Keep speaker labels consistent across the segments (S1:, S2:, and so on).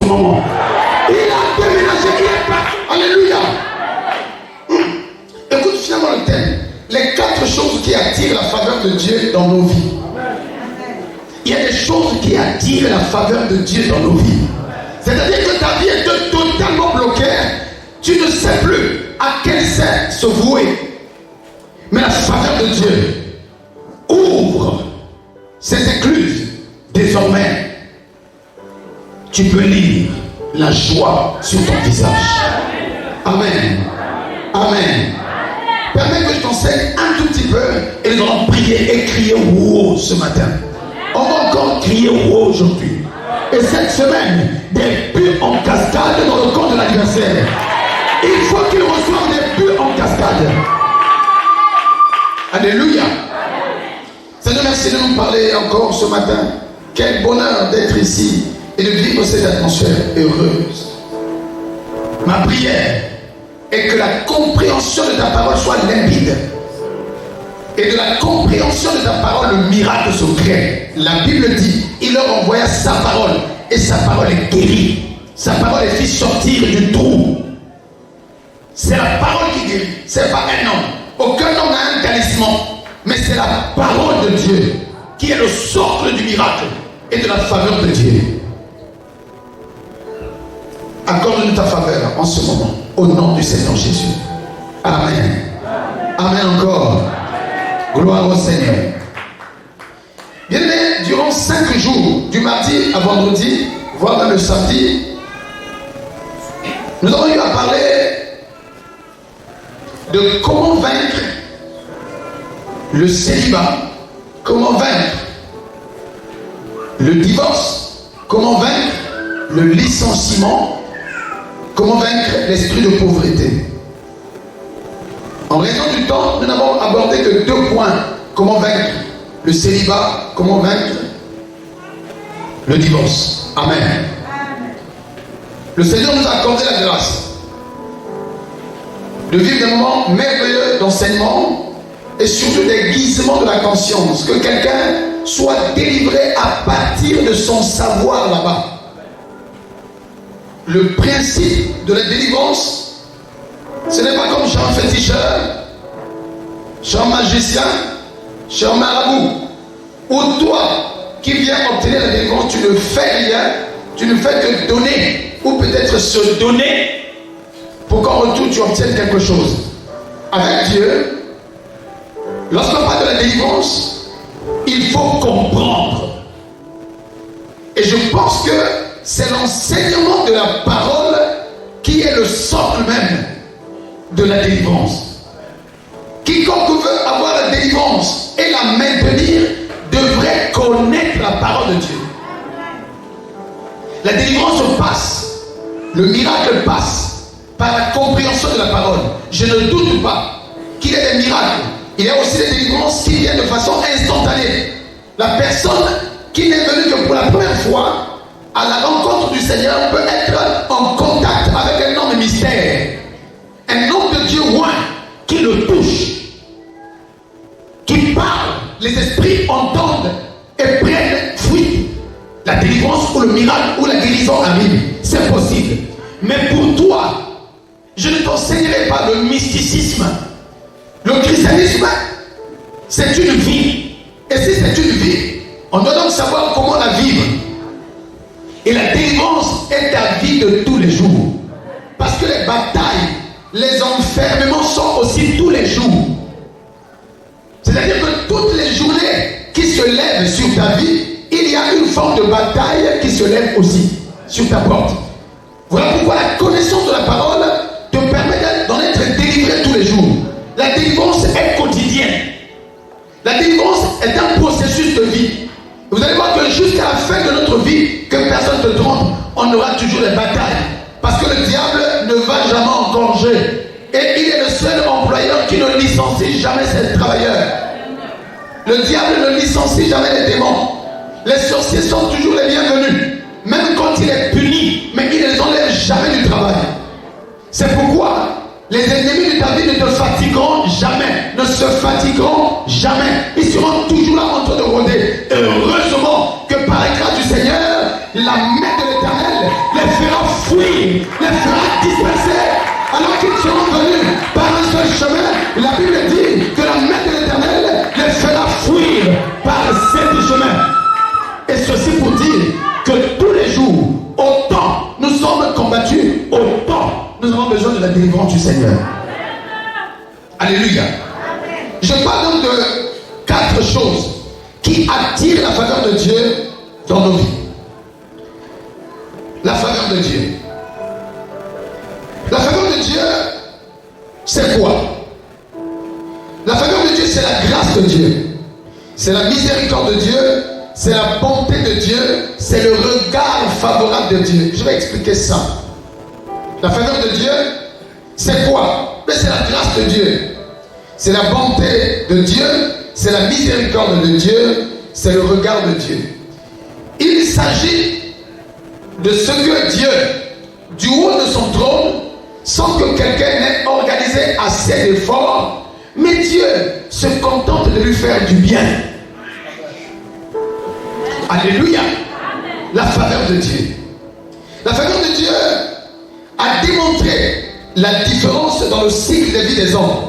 S1: moment. Il a déménagé, il est parti. Alléluia. Écoute finalement le thème. Les 4 choses qui attirent la faveur de Dieu dans nos vies. Il y a des choses qui attirent la faveur de Dieu dans nos vies. C'est-à-dire que ta vie est totalement bloquée. Tu ne sais plus à quel sein se vouer. Mais la faveur de Dieu ouvre ses écluses. Désormais, tu peux lire la joie sur ton visage. Amen. Amen. Permets que je t'enseigne un tout petit peu et nous allons prier et crier wow ce matin. On va encore crier wow aujourd'hui. Et cette semaine, des buts en cascade dans le camp de l'adversaire. Il faut qu'il reçoive des buts en cascade. Alléluia. Seigneur, merci de nous parler encore ce matin. Quel bonheur d'être ici et de vivre cette atmosphère heureuse. Ma prière est que la compréhension de ta parole soit limpide. Et de la compréhension de ta parole, le miracle se crée. La Bible dit, il leur envoya sa parole. Et sa parole est guérie. Sa parole est fit sortir du trou. C'est la parole qui guérit. C'est pas un homme. Aucun homme n'a un talisman. Mais c'est la parole de Dieu qui est le socle du miracle et de la faveur de Dieu. Accorde-nous ta faveur en ce moment. Au nom du Seigneur Jésus. Amen. Amen encore. Gloire au Seigneur. Bien-aimés, durant 5 jours, du mardi à vendredi, voire même le samedi, nous avons eu à parler de comment vaincre le célibat, comment vaincre le divorce, comment vaincre le licenciement, comment vaincre l'esprit de pauvreté. En raison du temps, nous n'avons abordé que 2 points. Comment vaincre le célibat, comment vaincre le divorce. Amen. Le Seigneur nous a accordé la grâce de vivre des moments merveilleux d'enseignement et surtout des guisements de la conscience. Que quelqu'un soit délivré à partir de son savoir là-bas. Le principe de la délivrance, ce n'est pas comme chez un féticheur, chez un magicien, chez un marabout, ou toi qui viens obtenir la délivrance, tu ne fais rien, tu ne fais que donner, ou peut-être se donner, pour qu'en retour tu obtiennes quelque chose. Avec Dieu, lorsqu'on parle de la délivrance, il faut comprendre. Et je pense que c'est l'enseignement de la parole qui est le socle même de la délivrance. Quiconque veut avoir la délivrance et la maintenir devrait connaître la parole de Dieu. La délivrance passe, le miracle passe par la compréhension de la parole. Je ne doute pas qu'il y ait des miracles. Il y a aussi des délivrances qui viennent de façon instantanée. La personne qui n'est venue que pour la première fois à la rencontre du Seigneur peut être en contact avec un homme mystère. Un homme de Dieu loin qui le touche, qui parle, les esprits entendent et prennent fuite. La délivrance ou le miracle ou la guérison arrive, c'est possible. Mais pour toi, je ne t'enseignerai pas le mysticisme. Le christianisme, c'est une vie. Et si c'est une vie, on doit donc savoir comment la vivre. Et la délivrance est ta vie de tous les jours. Parce que les batailles, les enfermements sont aussi tous les jours. C'est-à-dire que toutes les journées qui se lèvent sur ta vie, il y a une forme de bataille qui se lève aussi sur ta porte. Voilà pourquoi la connaissance de la parole te permet d'en être délivré tous les jours. La délivrance est quotidienne. La délivrance est un processus de vie. Vous allez voir que jusqu'à la fin de notre vie, que personne ne te trompe, on aura toujours des batailles. Parce que le diable ne va jamais en congé. Et il est le seul employeur qui ne licencie jamais ses travailleurs. Le diable ne licencie jamais les démons. Les sorciers sont toujours les bienvenus. Même quand il est puni, mais il ne les enlève jamais du travail. C'est pourquoi les ennemis de ta vie ne te fatigueront jamais, ne se fatigueront jamais. Ils seront toujours là en train de rôder. Heureusement que par la grâce du Seigneur, la main de l'Éternel les fera fuir, les fera disperser. Alors qu'ils seront venus par un seul chemin, la Bible dit que la main de l'Éternel les fera fuir par 7 chemins. Et ceci pour dire que tous les jours, autant nous sommes combattus, autant nous avons besoin de la délivrance du Seigneur. Alléluia. Je parle donc de 4 choses qui attirent la faveur de Dieu dans nos vies. La faveur de Dieu. La faveur de Dieu, c'est quoi? La faveur de Dieu, c'est la grâce de Dieu. C'est la miséricorde de Dieu. C'est la bonté de Dieu. C'est le regard favorable de Dieu. Je vais expliquer ça. La faveur de Dieu, c'est quoi? Mais c'est la grâce de Dieu. C'est la bonté de Dieu. C'est la miséricorde de Dieu. C'est le regard de Dieu. Il s'agit de ce que Dieu, du haut de son trône, sans que quelqu'un n'ait organisé assez d'efforts, mais Dieu se contente de lui faire du bien. Alléluia. La faveur de Dieu. La faveur de Dieu a démontré la différence dans le cycle de vie des hommes.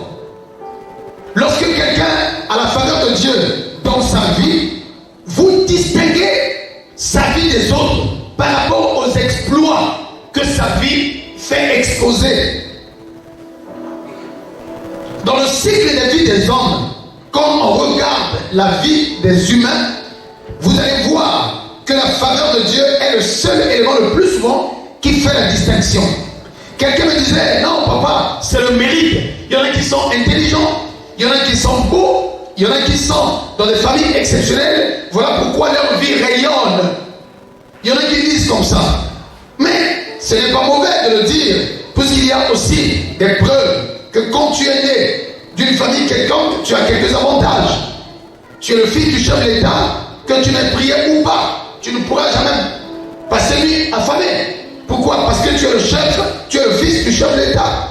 S1: Lorsque quelqu'un a la faveur de Dieu dans sa vie, vous distinguez sa vie des autres par rapport aux exploits que sa vie fait exposer. Dans le cycle de vie des hommes, quand on regarde la vie des humains, vous allez voir que la faveur de Dieu est le seul élément le plus souvent qui fait la distinction. Quelqu'un me disait, non papa, c'est le mérite. Il y en a qui sont intelligents, il y en a qui sont beaux, il y en a qui sont dans des familles exceptionnelles. Voilà pourquoi leur vie rayonne. Il y en a qui disent comme ça. Mais ce n'est pas mauvais de le dire, puisqu'il y a aussi des preuves que quand tu es né d'une famille quelconque, tu as quelques avantages. Tu es le fils du chef de l'État, que tu n'aies prié ou pas, tu ne pourras jamais passer nuit affamé. Pourquoi? Parce que tu es le chef, tu es le fils du chef de l'État.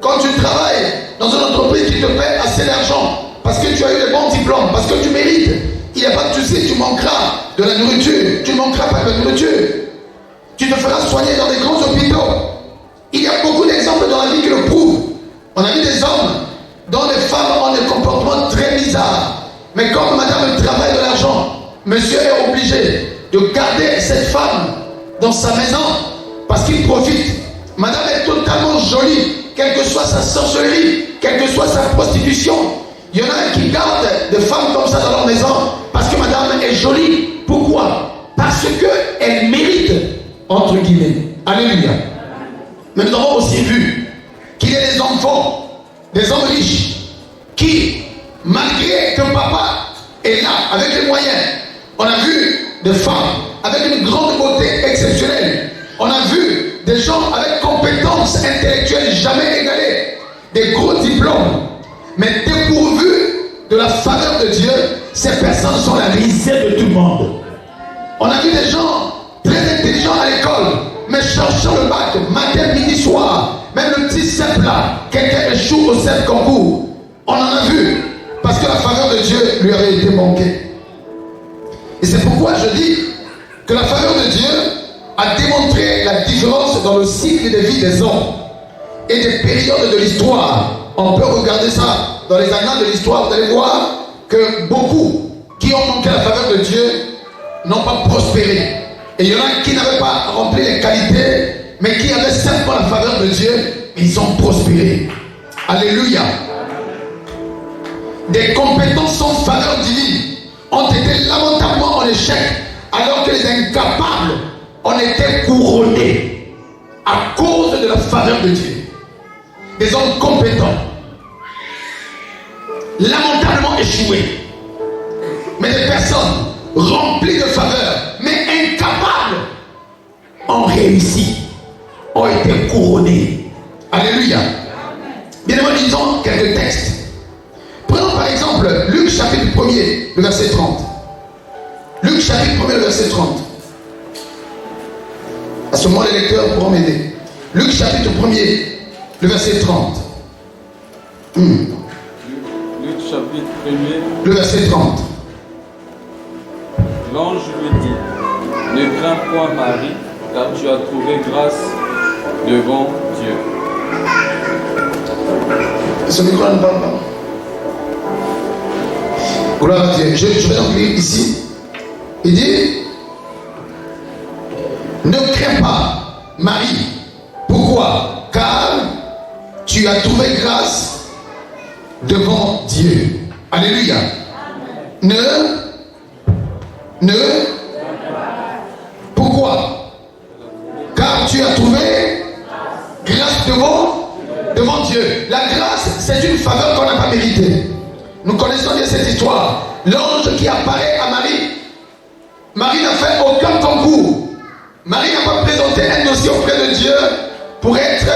S1: Quand tu travailles dans une entreprise qui te paie assez d'argent, parce que tu as eu de bons diplômes, parce que tu mérites, il n'y a pas de souci, tu manqueras de la nourriture, tu ne manqueras pas de la nourriture. Tu te feras soigner dans des grands hôpitaux. Il y a beaucoup d'exemples dans la vie qui le prouvent. On a vu des hommes dont les femmes ont des comportements très bizarres. Mais comme madame travaille de l'argent, monsieur est obligé de garder cette femme dans sa maison parce qu'il profite. Madame est totalement jolie, quelle que soit sa sorcellerie, quelle que soit sa prostitution. Il y en a qui gardent des femmes comme ça dans leur maison parce que madame est jolie. Pourquoi? Parce qu'elle mérite, entre guillemets. Alléluia. Mais nous avons aussi vu qu'il y a des enfants, des hommes riches, qui, malgré que papa est là, avec les moyens, on a vu des femmes avec une grande beauté exceptionnelle. On a vu des gens avec compétences intellectuelles jamais égalées, des gros diplômes, mais dépourvus de la faveur de Dieu, ces personnes sont la risée de tout le monde. On a vu des gens très intelligents à l'école, mais cherchant le bac, matin, midi, soir, même le petit CEP là, quelqu'un échoue au CEP concours. On en a vu, parce que la faveur de Dieu lui avait été manquée. Et c'est pourquoi je dis que la faveur de Dieu a démontré la différence dans le cycle de vie des hommes et des périodes de l'histoire. On peut regarder ça dans les annales de l'histoire, vous allez voir que beaucoup qui ont manqué la faveur de Dieu n'ont pas prospéré. Et il y en a qui n'avaient pas rempli les qualités, mais qui avaient simplement la faveur de Dieu, et ils ont prospéré. Alléluia. Des compétences sans faveur divine ont été lamentablement en échec, alors que les incapables ont été couronnés à cause de la faveur de Dieu. Des hommes compétents, lamentablement échoués, mais des personnes remplies de faveur, mais incapables, ont réussi, ont été couronnées. Alléluia. Bien évidemment, lisons quelques textes. Prenons par exemple Luc chapitre 1er, le verset 30. Luc chapitre 1er, le verset 30. À ce moment, les lecteurs pourront m'aider. Luc chapitre 1er, le verset 30. Luc chapitre 1er, le verset 30.
S2: L'ange lui dit, Ne crains point, Marie, car tu as trouvé grâce devant Dieu.
S1: Ce micro ne parle pas. Gloire à Dieu. Je vais donc lire ici. Il dit, ne crains pas, Marie. Pourquoi? Car tu as trouvé grâce devant Dieu. Alléluia. Pourquoi? Car tu as trouvé grâce devant Dieu. La grâce, c'est une faveur qu'on n'a pas méritée. Nous connaissons bien cette histoire. L'ange qui apparaît à Marie. Marie n'a fait aucun concours. Marie n'a pas présenté un dossier auprès de Dieu pour être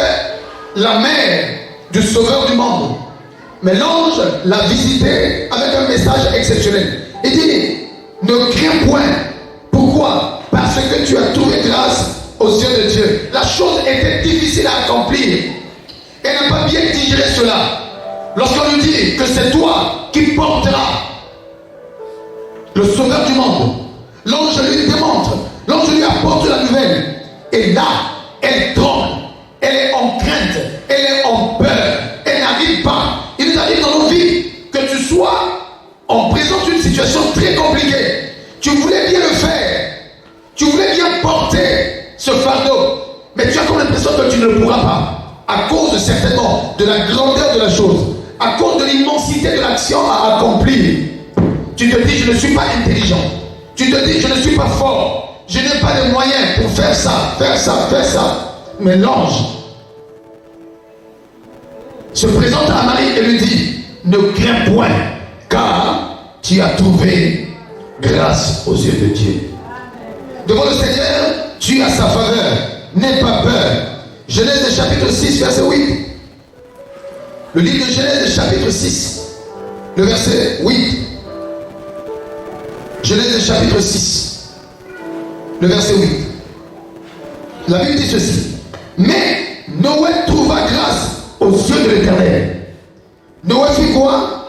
S1: la mère du sauveur du monde. Mais l'ange l'a visité avec un message exceptionnel. Il dit, ne crains point. Pourquoi? Parce que tu as trouvé grâce aux yeux de Dieu. La chose était difficile à accomplir. Elle n'a pas bien digéré cela. Lorsqu'on lui dit que c'est toi qui porteras le sauveur du monde, l'ange lui démontre, l'ange lui apporte la nouvelle. Et là, elle tremble, elle est en crainte, elle est en peur, elle n'arrive pas. Il nous arrive dans nos vies que tu sois en présence d'une situation très compliquée. Tu voulais bien le faire, tu voulais bien porter ce fardeau, mais tu as comme l'impression que tu ne le pourras pas. À cause certainement de la grandeur de la chose, à cause de l'immensité de l'action à accomplir. Tu te dis, je ne suis pas intelligent. Tu te dis, je ne suis pas fort. Je n'ai pas de moyens pour faire ça, faire ça, faire ça. Mais l'ange se présente à Marie et lui dit, ne crains point, car tu as trouvé grâce aux yeux de Dieu. Devant le Seigneur, tu as sa faveur. N'aie pas peur. Genèse chapitre 6, verset 8. Le livre de Genèse chapitre 6, le verset 8. Genèse chapitre 6, le verset 8. La Bible dit ceci. Mais Noé trouva grâce aux yeux de l'Éternel. Noé fit quoi?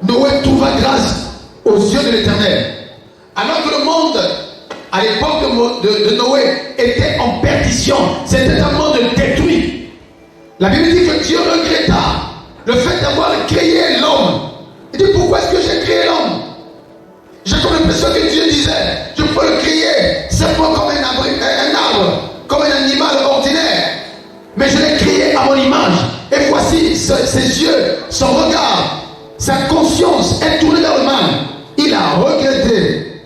S1: Noé trouva grâce aux yeux de l'Éternel. Alors que le monde, à l'époque de Noé, était en perdition. C'était un monde détruit. La Bible dit que Dieu regretta le fait d'avoir créé l'homme. Il dit, pourquoi est-ce que j'ai créé l'homme? J'ai comme l'impression que Dieu disait, je peux le créer simplement comme un arbre, comme un animal ordinaire. Mais je l'ai créé à mon image. Et voici ses yeux, son regard, sa conscience est tournée vers le mal. Il a regretté.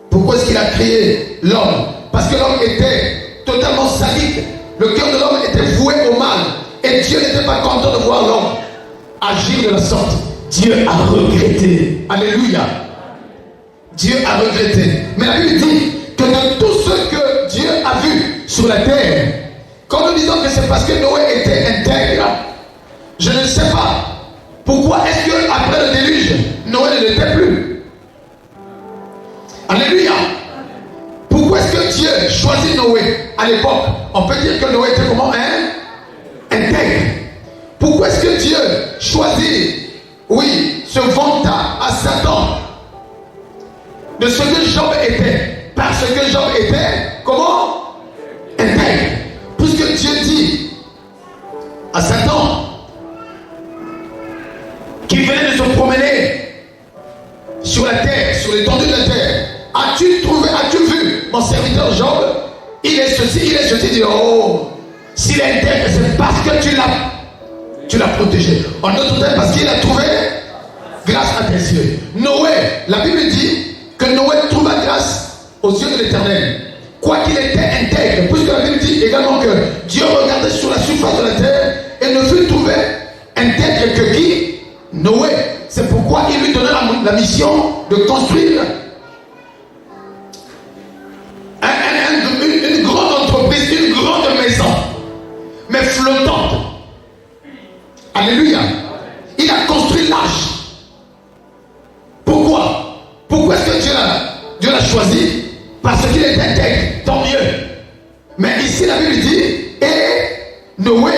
S1: Pourquoi est-ce qu'il a créé l'homme? Parce que l'homme était totalement sadique. Le cœur de l'homme était voué au mal. Et Dieu n'était pas content de voir l'homme agir de la sorte. Dieu a regretté. Alléluia. Dieu a regretté. Mais la Bible dit que dans tout ce que Dieu a vu sur la terre, quand nous disons que c'est parce que Noé était intègre, je ne sais pas pourquoi est-ce qu'après le déluge, Noé ne l'était plus. Alléluia. Pourquoi est-ce que Dieu choisit Noé à l'époque? On peut dire que Noé était comment? Intègre. Pourquoi est-ce que Dieu choisit, oui, se vanta à Satan de ce que Job était? Parce que Job était comment? Intègre. Puisque Dieu dit à Satan, qui venait de se promener sur la terre, sur l'étendue de la terre, as-tu vu mon serviteur Job? Il est ceci, il dit, oh, s'il est intègre, c'est parce que tu l'as protégé. En d'autres termes, parce qu'il a trouvé grâce à tes yeux. Noé, la Bible dit que Noé trouva grâce aux yeux de l'Éternel. Quoi qu'il était intègre, puisque la Bible dit également que Dieu regardait sur la surface de la terre et ne fut trouvé intègre que qui? Noé. C'est pourquoi il lui donna la mission de construire une grande entreprise, une grande maison, mais flottante. Alléluia. Il a construit l'arche. Pourquoi? Pourquoi est-ce que Dieu l'a choisi? Parce qu'il est intègre, tant mieux. Mais ici la Bible dit, et Noé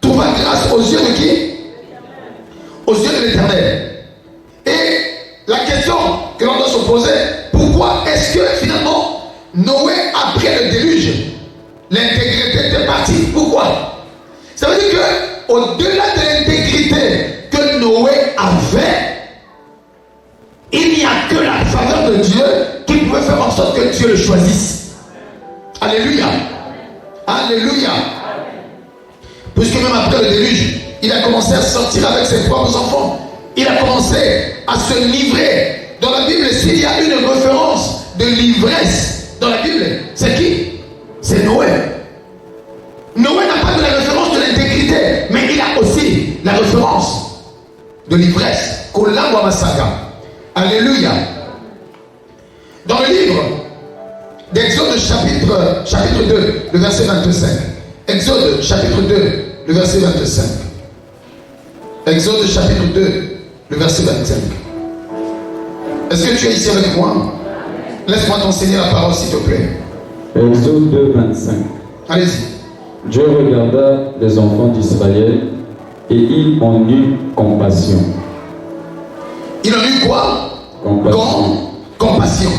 S1: trouva grâce aux yeux de qui? Aux yeux de l'Éternel. Et la question que l'on doit se poser, pourquoi est-ce que Alléluia. Alléluia. Puisque même après le déluge, il a commencé à sortir avec ses propres enfants. Il a commencé à se livrer. Dans la Bible, s'il y a une référence de l'ivresse dans la Bible, c'est qui? C'est Noé. Noé n'a pas de la référence de l'intégrité, mais il a aussi la référence de l'ivresse. Kolangwa Masaga. Alléluia. Dans le livre d'Exode chapitre 2, le verset 25. Exode chapitre 2, le verset 25. Exode chapitre 2, le verset 25. Est-ce que tu es ici avec moi? Laisse-moi t'enseigner la parole, s'il te plaît.
S3: Exode 2, 25.
S1: Allez-y.
S3: Dieu regarda les enfants d'Israël et il en eut compassion.
S1: Il en eut quoi?
S3: Compassion.
S1: Compassion.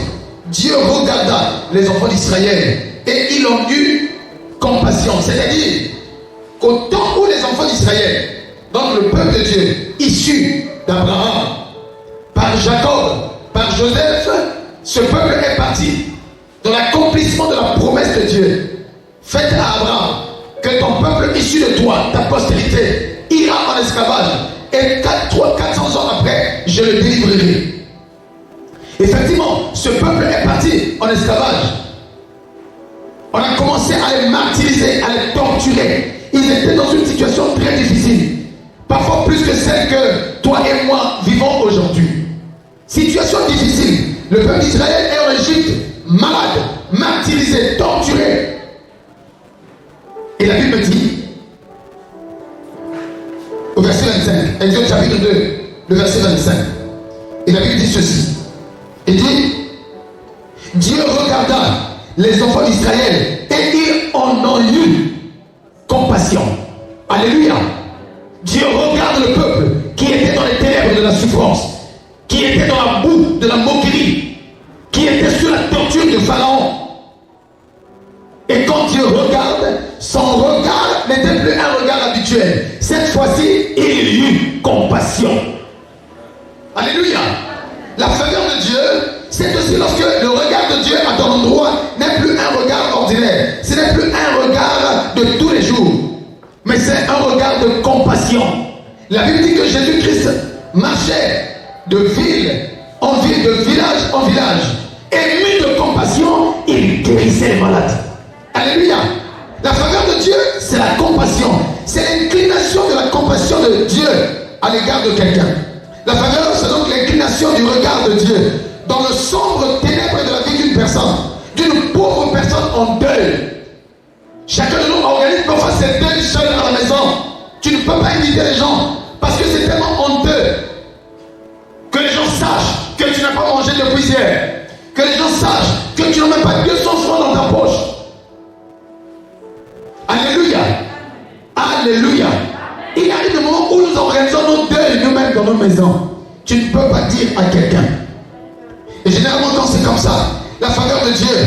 S1: Dieu regarda les enfants d'Israël et il en eut compassion. C'est-à-dire qu'au temps où les enfants d'Israël, donc le peuple de Dieu, issu d'Abraham, par Jacob, par Joseph, ce peuple est parti dans l'accomplissement de la promesse de Dieu faite à Abraham, que ton peuple issu de toi, ta postérité, ira en esclavage et 400 ans après, je le délivrerai. Effectivement, ce peuple est parti en esclavage. On a commencé à les martyriser, à les torturer. Ils étaient dans une situation très difficile, parfois plus que celle que toi et moi vivons aujourd'hui. Situation difficile. Le peuple d'Israël est en Égypte, malade, martyrisé, torturé. Et la Bible dit, au verset 25, Exode chapitre 2, le verset 25, et la Bible dit ceci. Il dit, Dieu regarda les enfants d'Israël et ils en ont eu compassion. Alléluia. Dieu regarde le peuple qui était dans les ténèbres de la souffrance, qui était dans la boue de la moquerie, qui était sous la torture de Pharaon. Et quand Dieu regarde, son regard n'était plus un regard habituel. Cette fois-ci, il eut compassion. Alléluia. La faveur de Dieu, c'est aussi lorsque le regard de Dieu à ton endroit n'est plus un regard ordinaire. Ce n'est plus un regard de tous les jours, mais c'est un regard de compassion. La Bible dit que Jésus-Christ marchait de ville en ville, de village en village. Ému de compassion, il guérissait les malades. Alléluia. La faveur de Dieu, c'est la compassion. C'est l'inclination de la compassion de Dieu à l'égard de quelqu'un. La faveur, c'est donc l'inclination du regard de Dieu dans le sombre ténèbre de la vie d'une personne, d'une pauvre personne en deuil. Chacun de nous organise parfois ses deuils seul à la maison. Tu ne peux pas inviter les gens parce que c'est tellement honteux que les gens sachent que tu n'as pas mangé depuis hier, que les gens sachent que tu n'as même pas 200 francs dans ta poche. Alléluia. Alléluia. Il arrive des moments où nous organisons nos deuils nous-mêmes dans nos maisons. Tu ne peux pas dire à quelqu'un. Et généralement quand c'est comme ça, la faveur de Dieu,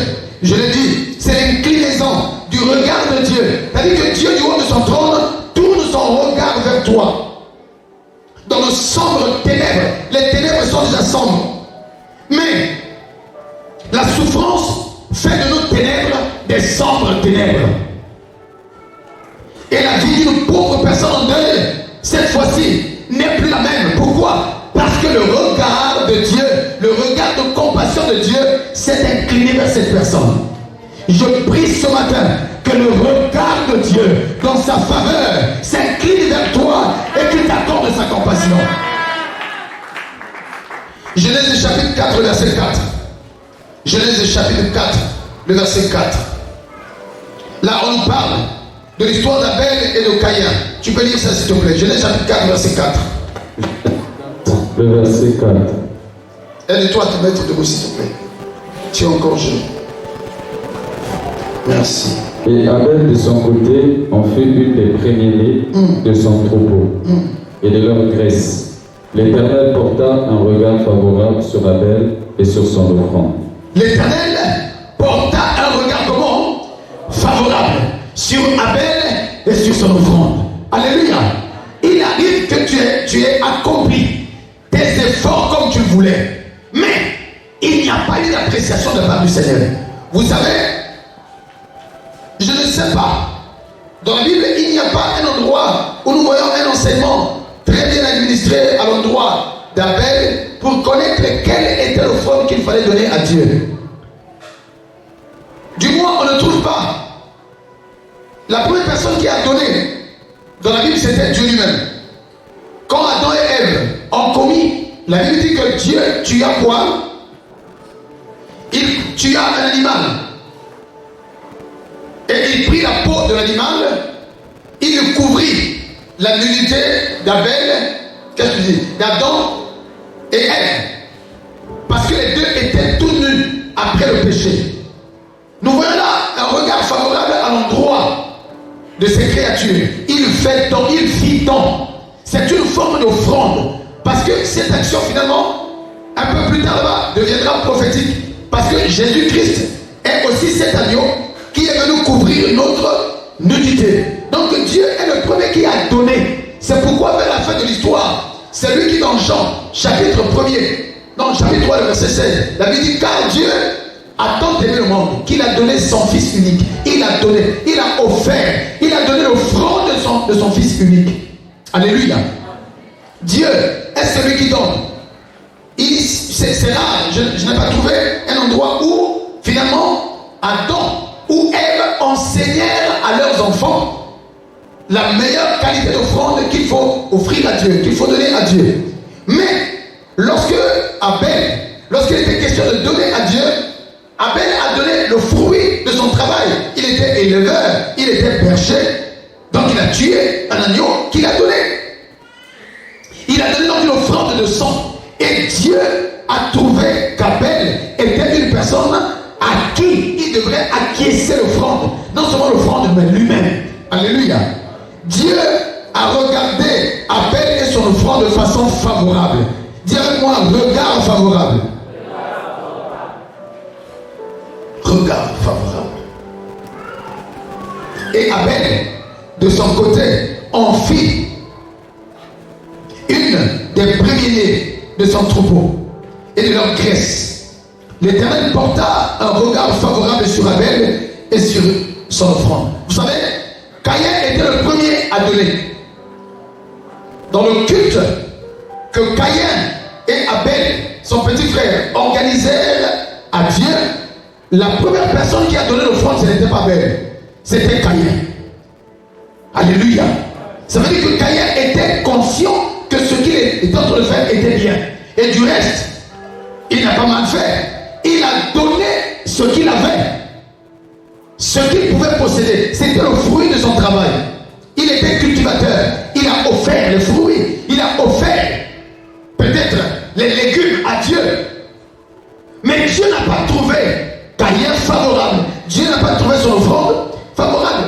S1: je l'ai dit, c'est l'inclinaison du regard de Dieu. C'est-à-dire que Dieu du haut de son trône tourne son regard vers toi. Dans le sombre ténèbres, les ténèbres sont déjà sombres. Mais la souffrance fait de nos ténèbres des sombres ténèbres. Et la vie d'une pauvre personne en deuil, cette fois-ci, n'est plus la même. Pourquoi? Parce que le regard de Dieu, le regard de compassion de Dieu s'est incliné vers cette personne. Je prie ce matin que le regard de Dieu, dans sa faveur, s'incline vers toi et qu'il t'accorde sa compassion. Genèse chapitre 4, verset 4. Genèse chapitre 4, le verset 4. Là, on nous parle de l'histoire d'Abel et de Caïn. Tu peux lire ça s'il te plaît. Genèse chapitre 4, verset 4.
S3: Le verset 4.
S1: Aide-toi à te mettre debout s'il te plaît. Tu es encore jeune. Merci.
S3: Et Abel de son côté en fut une des premiers-nés de son troupeau et de leur graisse. L'Éternel porta un regard favorable sur Abel et sur son offrande.
S1: L'Éternel porta un regard comment? Favorable sur Abel et sur son offrande. Alléluia. Il arrive que tu aies accompli tes efforts comme tu le voulais, mais il n'y a pas eu d'appréciation de la part du Seigneur. Vous savez, sais pas. Dans la Bible, il n'y a pas un endroit où nous voyons un enseignement très bien administré à l'endroit d'Abel pour connaître quelle était l'offrande qu'il fallait donner à Dieu. Du moins, on ne trouve pas. La première personne qui a donné dans la Bible, c'était Dieu lui-même. Quand Adam et Ève ont commis, la Bible dit que Dieu tua quoi? Il tua un animal. Et il prit la peau de l'animal, il couvrit la nudité d'Abel, qu'est-ce que tu dis? D'Adam et Ève. Parce que les deux étaient tout nus après le péché. Nous voyons là un regard favorable à l'endroit de ces créatures. Il fait don, il fit don. C'est une forme d'offrande. Parce que cette action finalement, un peu plus tard là-bas, deviendra prophétique. Parce que Jésus-Christ est aussi cet agneau qui est venu couvrir notre nudité. Donc Dieu est le premier qui a donné. C'est pourquoi vers la fin de l'histoire, c'est lui qui dans Jean, chapitre 1er, non, chapitre 3, le verset 16, la Bible dit, car Dieu a tant aimé le monde qu'il a donné son Fils unique. Il a donné, il a offert, il a donné l'offrande de son Fils unique. Alléluia. Dieu est celui qui donne. C'est là, je n'ai pas trouvé un endroit où, finalement, Adam ou Ève enseignèrent à leurs enfants la meilleure qualité d'offrande qu'il faut offrir à Dieu, qu'il faut donner à Dieu. Mais, lorsqu'il était question de donner à Dieu, Abel a donné le fruit de son travail. Il était éleveur, il était berger, donc il a tué un agneau qu'il a donné. Il a donné donc une offrande de sang. Et Dieu a trouvé qu'Abel était une personne à qui il devrait acquiescer l'offrande. Non seulement l'offrande, mais lui-même. Alléluia. Dieu a regardé Abel et son offrande de façon favorable. Dis avec moi, regard favorable. Regard favorable. Et Abel, de son côté, en fit une des premiers-nés de son troupeau et de leur graisse. L'Éternel porta un regard favorable sur Abel et sur son offrande. Vous savez, Caïn était le premier à donner. Dans le culte que Caïn et Abel, son petit frère, organisèrent à Dieu, la première personne qui a donné l'offrande, ce n'était pas Abel, c'était Caïn. Alléluia. Ça veut dire que Caïn était conscient que ce qu'il était en train de faire était bien. Et du reste, il n'a pas mal fait. Il a donné ce qu'il avait. Ce qu'il pouvait posséder. C'était le fruit de son travail. Il était cultivateur. Il a offert les fruits. Il a offert peut-être les légumes à Dieu. Mais Dieu n'a pas trouvé Caïn favorable. Dieu n'a pas trouvé son offrande favorable.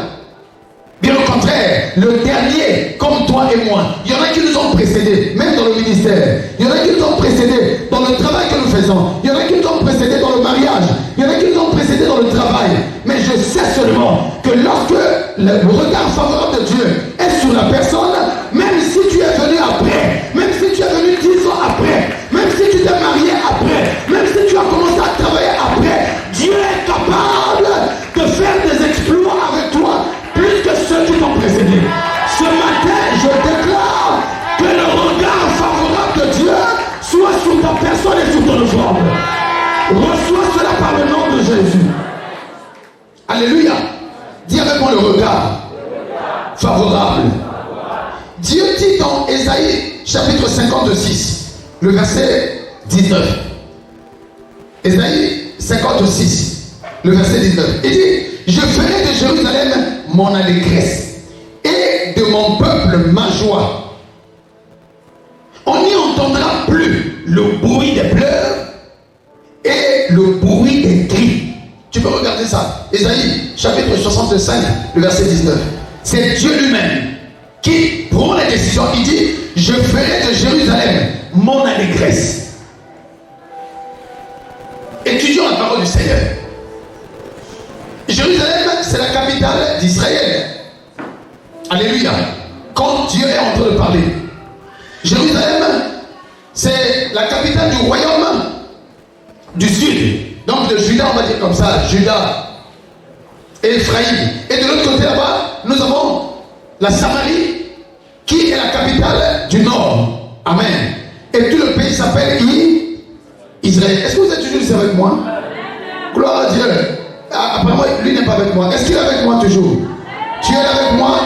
S1: Bien au contraire, le dernier, comme toi et moi, il y en a qui nous ont précédés, même dans le ministère. Il y en a qui nous ont précédés dans le travail que nous faisons. Il y en a qui nous ont précédés dans le mariage. Il y en a qui nous ont précédés dans le travail. Mais je sais seulement que lorsque le regard favorable de Dieu est sur la personne, même si tu es venu après, même si tu es venu 10 ans après, même si tu t'es marié après, même si tu as commencé à travailler après, Dieu est capable de faire des exploits avec toi. Plus que ceux qui t'ont précédé. Ce matin, je déclare que le regard favorable de Dieu soit sur ta personne et sur ton offrande. Reçois cela par le nom de Jésus. Alléluia. Dis avec moi le regard favorable. Dieu dit dans Ésaïe chapitre 56, le verset 19. Ésaïe 56, le verset 19. Il dit, je ferai de Jérusalem mon allégresse et de mon peuple ma joie. On n'y entendra plus le bruit des pleurs et le bruit des cris. Tu peux regarder ça. Ésaïe chapitre 65, le verset 19. C'est Dieu lui-même qui prend la décision. Il dit, je ferai de Jérusalem mon allégresse. Étudions la parole du Seigneur. Jérusalem, c'est la capitale d'Israël. Alléluia. Quand Dieu est en train de parler. Jérusalem, c'est la capitale du royaume du sud. Donc de Juda, on va dire comme ça, Juda et Ephraïm. Et de l'autre la Samarie, qui est la capitale du Nord. Amen. Et tout le pays s'appelle Israël. Est-ce que vous êtes toujours ici avec moi? Gloire à Dieu. Apparemment, lui n'est pas avec moi. Est-ce qu'il est avec moi toujours? Tu es là avec moi?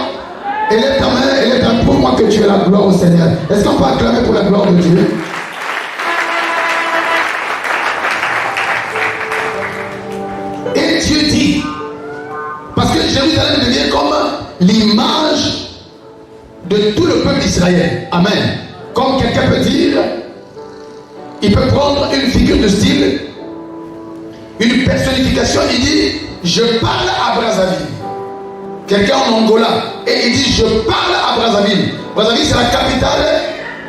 S1: Élève ta main, élève ta main. Prouve-moi que tu es la gloire au Seigneur. Est-ce qu'on peut acclamer pour la gloire de Dieu? Et Dieu dit, parce que Jérusalem devient comme l'image de tout le peuple d'Israël. Amen. Comme quelqu'un peut dire, il peut prendre une figure de style, une personnification, il dit, je parle à Brazzaville. Quelqu'un en Angola, et il dit, je parle à Brazzaville. Brazzaville, c'est la capitale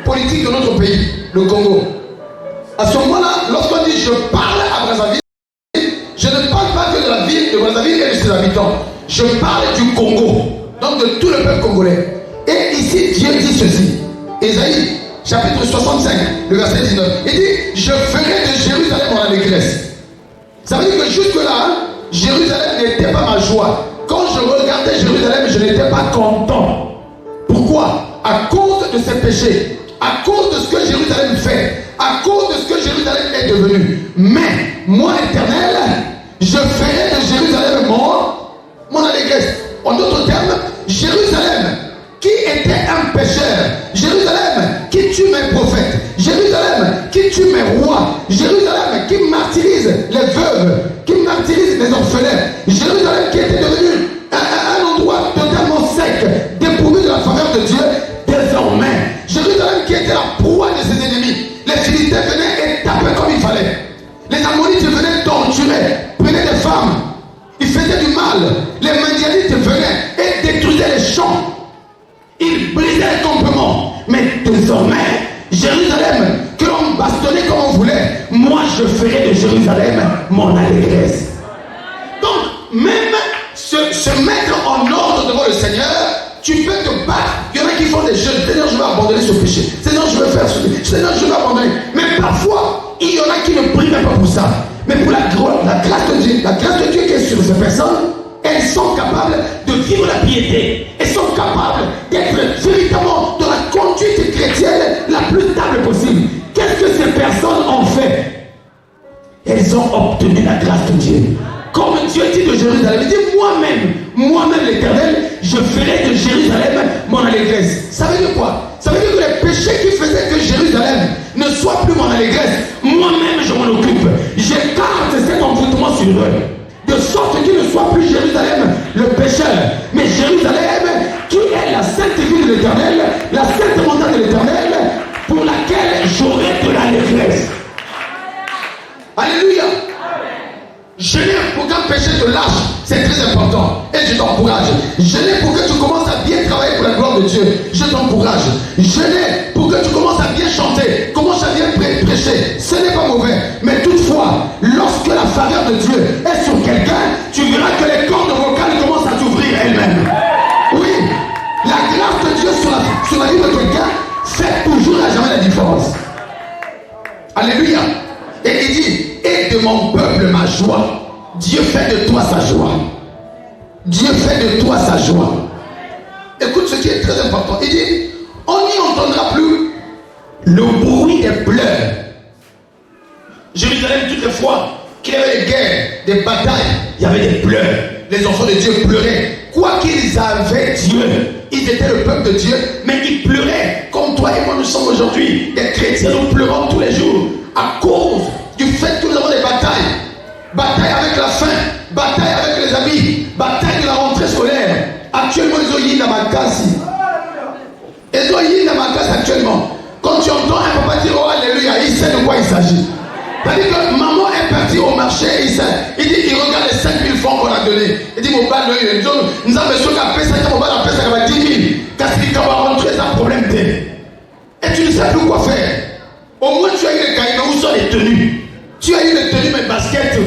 S1: politique de notre pays, le Congo. À ce moment-là, lorsqu'on dit, je parle à Brazzaville, je ne parle pas que de la ville de Brazzaville et de ses habitants. Je parle du Congo, donc de tout le peuple congolais. Et ici, Dieu dit ceci. Ésaïe, chapitre 65, le verset 19. Il dit, je ferai de Jérusalem mon allégresse. Ça veut dire que jusque-là, Jérusalem n'était pas ma joie. Quand je regardais Jérusalem, je n'étais pas content. Pourquoi? À cause de ses péchés, à cause de ce que Jérusalem fait, à cause de ce que Jérusalem est devenu. Mais, moi, l'Éternel, je ferai de Jérusalem mon allégresse. En d'autres termes, Jérusalem, qui était un pécheur, Jérusalem, qui tue mes prophètes, Jérusalem, qui tue mes rois, Jérusalem, qui martyrise les veuves, qui martyrise les orphelins, Jérusalem, qui était devenu un endroit totalement sec, dépourvu de la faveur de Dieu, désormais, Jérusalem, qui était la proie de ses ennemis, les Philistins venaient et tapaient comme il fallait, les Ammonites venaient torturer, prenaient des femmes, ils faisaient du mal, les Madianites venaient et détruisaient les champs. Il brisait les campements. Mais désormais, Jérusalem, que l'on bastonnait comme on voulait, moi je ferai de Jérusalem mon allégresse. Donc, même se mettre en ordre devant le Seigneur, tu peux te battre. Il y en a qui font des jeux. Seigneur, je vais abandonner ce péché. Seigneur, je vais faire ceci. Seigneur, je vais abandonner. Mais parfois, il y en a qui ne prient même pas pour ça. Mais pour la grâce de Dieu qui est sur ces personnes, elles sont capables de vivre la piété. Elles sont capables d'être véritablement dans la conduite chrétienne la plus stable possible. Qu'est-ce que ces personnes ont fait? Elles ont obtenu la grâce de Dieu. Comme Dieu dit de Jérusalem, il dit moi-même l'Éternel, je ferai de Jérusalem mon allégresse. Ça veut dire quoi? Ça veut dire que les péchés qui faisaient que Jérusalem ne soit plus mon allégresse, moi-même je m'en occupe. J'écarte cet envoûtement sur eux. De sorte qu'il ne soit plus Jérusalem le pécheur, mais Jérusalem qui est la sainte ville de l'Éternel, la sainte montagne de l'Éternel, pour laquelle j'aurai de l'allégresse. Alléluia. Jeûner pour qu'un péché te lâche, c'est très important. Et je t'encourage. Jeûner pour que tu commences à bien travailler pour la gloire de Dieu. Je t'encourage. Jeûner pour que tu commences à bien chanter, commence à bien prêcher. Ce n'est pas mauvais. Mais toutefois, lorsque la faveur de Dieu est sur quelqu'un, tu verras que les cordes vocales commencent à t'ouvrir elles-mêmes. Oui, la grâce de Dieu sur la vie de quelqu'un fait toujours à jamais la différence. Alléluia. Et il dit, et de mon peuple ma joie. Dieu fait de toi sa joie. Dieu fait de toi sa joie. Écoute ce qui est très important. Il dit, on n'y entendra plus le bruit des pleurs. Jérusalem, toutes les fois qu'il y avait des guerres, des batailles, il y avait des pleurs. Les enfants de Dieu pleuraient. Quoi qu'ils avaient Dieu, ils étaient le peuple de Dieu, mais ils pleuraient. Comme toi et moi nous sommes aujourd'hui des chrétiens, nous pleurons tous les jours à cause du fait que nous avons des batailles. Bataille avec la faim, bataille avec les habits, bataille de la rentrée scolaire. Actuellement, ils ont yé dans ma casse. Ils ont yé dans ma casse actuellement. Quand tu entends un papa dire oh alléluia, il sait de quoi il s'agit. C'est-à-dire que maman est partie au marché, il dit il regarde les 5000 francs qu'on a donné. Il dit mon bal, nous avons besoin d'appeler ça, mon bal appelle ça, il va 10 000. Parce qu'il va rentrer, c'est un problème. Et tu ne sais plus quoi faire. Au moins tu as eu les cahiers, mais où sont les tenues? Tu as eu les tenues, mais baskets.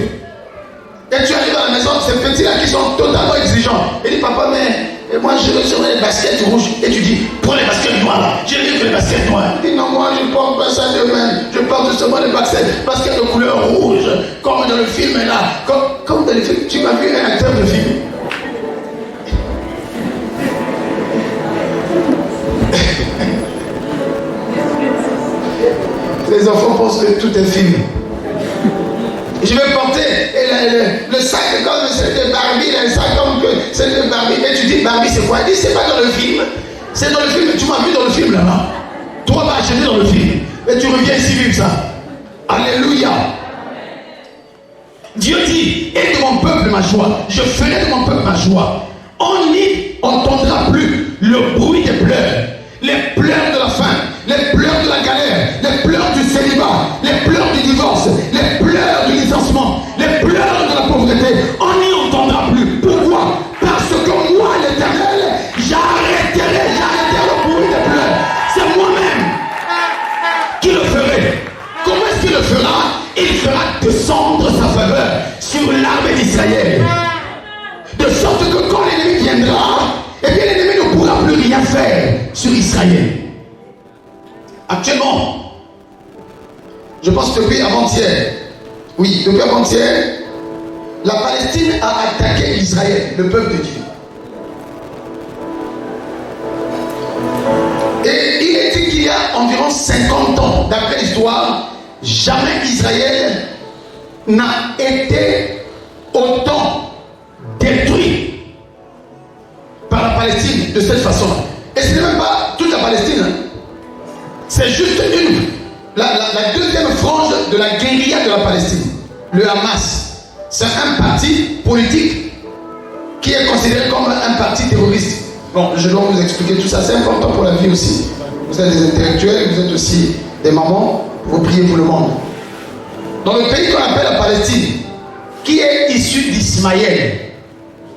S1: Et tu arrives à la maison, ces petits-là qui sont totalement exigeants. Il dit papa, mais moi je veux sur les baskets rouges. Et tu dis, prends les baskets noires. J'ai vu que les baskets noires. Il dit non, moi je ne porte pas ça demain. Je porte seulement les baskets de couleur rouge. Comme dans le film là. Comme dans le film, tu m'as vu un acteur de film. pense que tout est film. Je vais porter le sac comme celui de Barbie, le sac comme celui de Barbie. Et tu dis, Barbie, c'est quoi? Il dit, c'est pas dans le film. C'est dans le film. Tu m'as vu dans le film là-bas. Toi, vas acheter dans le film. Et tu reviens ici vivre ça. Alléluia. Dieu dit, et de mon peuple ma joie. Je ferai de mon peuple ma joie. On n'y entendra plus le bruit des pleurs. Les pleurs de la faim, les pleurs de la galère, les pleurs du célibat, les pleurs du divorce, les pleurs du licenciement, les pleurs de la pauvreté. On n'y entendra plus. Pourquoi? Parce que moi, l'Éternel, j'arrêterai le bruit des pleurs. C'est moi-même qui le ferai. Comment est-ce qu'il le fera? Il fera descendre sa faveur sur l'armée d'Israël. De sorte que quand l'ennemi viendra, eh bien l'ennemi ne pourra plus rien faire sur Israël. Actuellement, je pense que depuis avant-hier, la Palestine a attaqué Israël, le peuple de Dieu. Et il est dit qu'il y a environ 50 ans, d'après l'histoire, jamais Israël n'a été autant détruit par la Palestine de cette façon-là. Et ce n'est même pas toute la Palestine. C'est juste la deuxième frange de la guérilla de la Palestine. Le Hamas. C'est un parti politique qui est considéré comme un parti terroriste. Bon, je dois vous expliquer tout ça. C'est important pour la vie aussi. Vous êtes des intellectuels, vous êtes aussi des mamans. Vous priez pour le monde. Dans le pays qu'on appelle la Palestine, qui est issu d'Ismaël,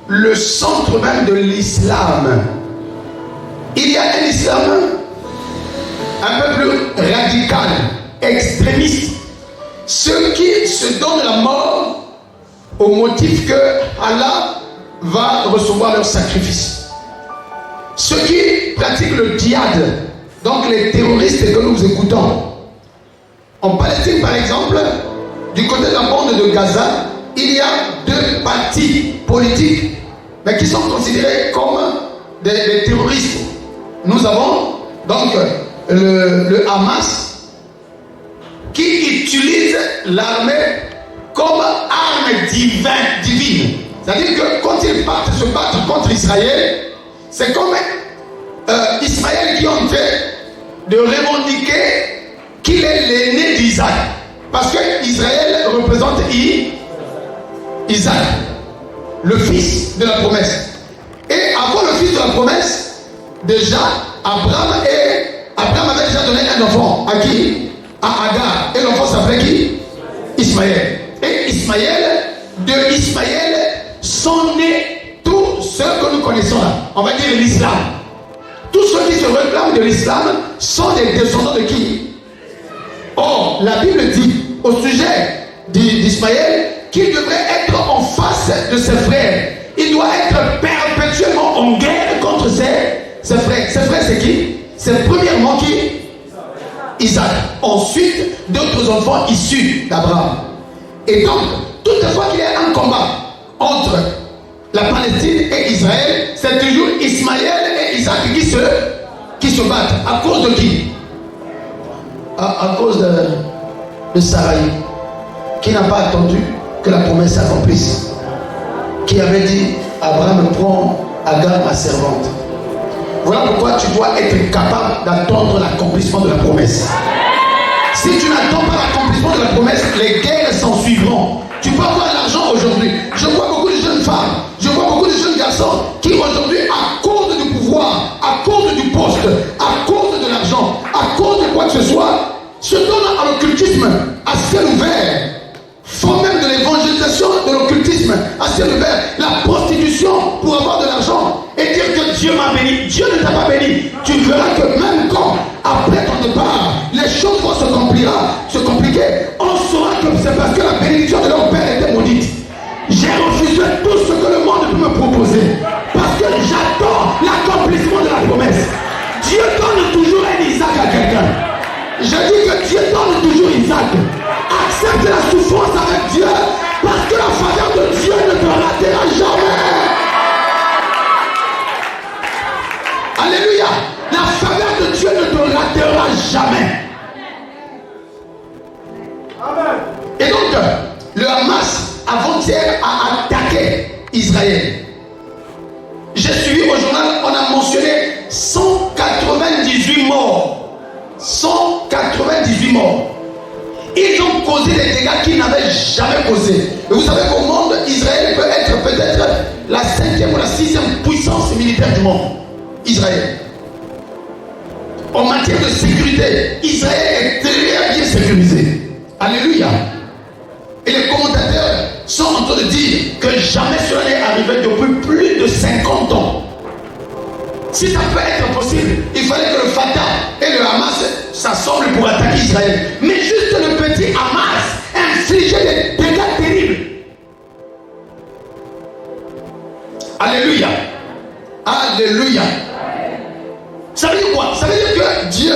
S1: le centre même de l'islam, il y a un islam un peu plus radical, extrémiste, ceux qui se donnent la mort au motif que Allah va recevoir leur sacrifice, ceux qui pratiquent le djihad, donc les terroristes que nous écoutons. En Palestine par exemple, du côté de la bande de Gaza, il y a deux partis politiques, mais qui sont considérés comme des terroristes. Nous avons donc le Hamas qui utilise l'armée comme arme divine. C'est-à-dire que quand ils partent se battre contre Israël, c'est comme Ismaël qui ont fait de revendiquer qu'il est l'aîné d'Isaac. Parce que Israël représente Isaac, le fils de la promesse. Et avant le fils de la promesse, déjà, Abraham avait déjà donné un enfant. À qui? À Agar. Et l'enfant s'appelait qui? Ismaël. Et de Ismaël sont nés tous ceux que nous connaissons là. On va dire l'islam. Tous ceux qui se réclament de l'islam sont des descendants de qui? Or, la Bible dit au sujet d'Ismaël qu'il devrait être en face de ses frères. Il doit être perpétuellement en guerre contre ses frères. Ses frères, c'est qui? C'est premièrement qui? Isaac. Ensuite, d'autres enfants issus d'Abraham. Et donc, toutefois qu'il y ait un combat entre la Palestine et Israël, c'est toujours Ismaël et Isaac qui se battent. À cause de qui? À cause de Sarai, qui n'a pas attendu que la promesse s'accomplisse, qui avait dit: Abraham, prend Agar ma servante. Voilà pourquoi tu dois être capable d'attendre l'accomplissement de la promesse. Si tu n'attends pas l'accomplissement de la promesse, les guerres s'en suivront. Tu peux avoir l'argent aujourd'hui. Je vois beaucoup de jeunes femmes, je vois beaucoup de jeunes garçons qui aujourd'hui, à cause du pouvoir, à cause du poste, à cause de l'argent, à cause de quoi que ce soit, se donnent à l'occultisme à ciel ouvert, font même de l'évangélisation de l'occultisme à ciel ouvert, la prostitution pour avoir de l'argent et dire que Dieu m'a béni. Dieu ne t'a pas béni. Tu verras que même quand, après ton départ, les choses vont se compliquer, on saura que c'est parce que la bénédiction de leur père était maudite. J'ai refusé tout ce que le monde peut me proposer parce que j'attends l'accomplissement de la promesse. Dieu donne toujours un Isaac à quelqu'un. Je dis que Dieu donne toujours Isaac. Accepte la souffrance avec Dieu parce que la faveur de Dieu ne te ratera jamais. Alléluia. La faveur de Dieu ne te ratera jamais. 198 morts. Ils ont causé des dégâts qu'ils n'avaient jamais causés. Et vous savez qu'au monde, Israël peut être peut-être la 5e ou la 6e puissance militaire du monde. Israël. En matière de sécurité, Israël est très bien sécurisé. Alléluia. Et les commentateurs sont en train de dire que jamais cela n'est arrivé depuis plus de 50 ans. Si ça peut être possible, il fallait que le Fatah et le Hamas s'assemblent pour attaquer Israël. Mais juste le petit Hamas infligeait des dégâts terribles. Alléluia. Alléluia. Ça veut dire quoi? Ça veut dire que Dieu,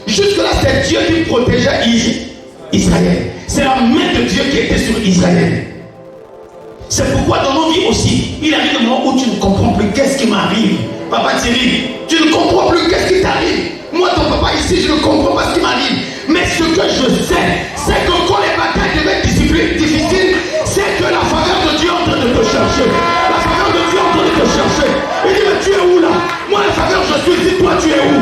S1: jusque-là, c'est Dieu qui protégeait Israël. C'est la main de Dieu qui était sur Israël. C'est pourquoi dans nos vies aussi, il arrive un moment où tu ne comprends plus qu'est-ce qui m'arrive. Papa Thierry, tu ne comprends plus qu'est-ce qui t'arrive. Moi, ton papa ici, je ne comprends pas ce qui m'arrive. Mais ce que je sais, c'est que quand les batailles deviennent difficiles, c'est que la faveur de Dieu est en train de te chercher. La faveur de Dieu est en train de te chercher. Il dit, mais tu es où là? Moi, la faveur, je suis ici, toi, tu es où?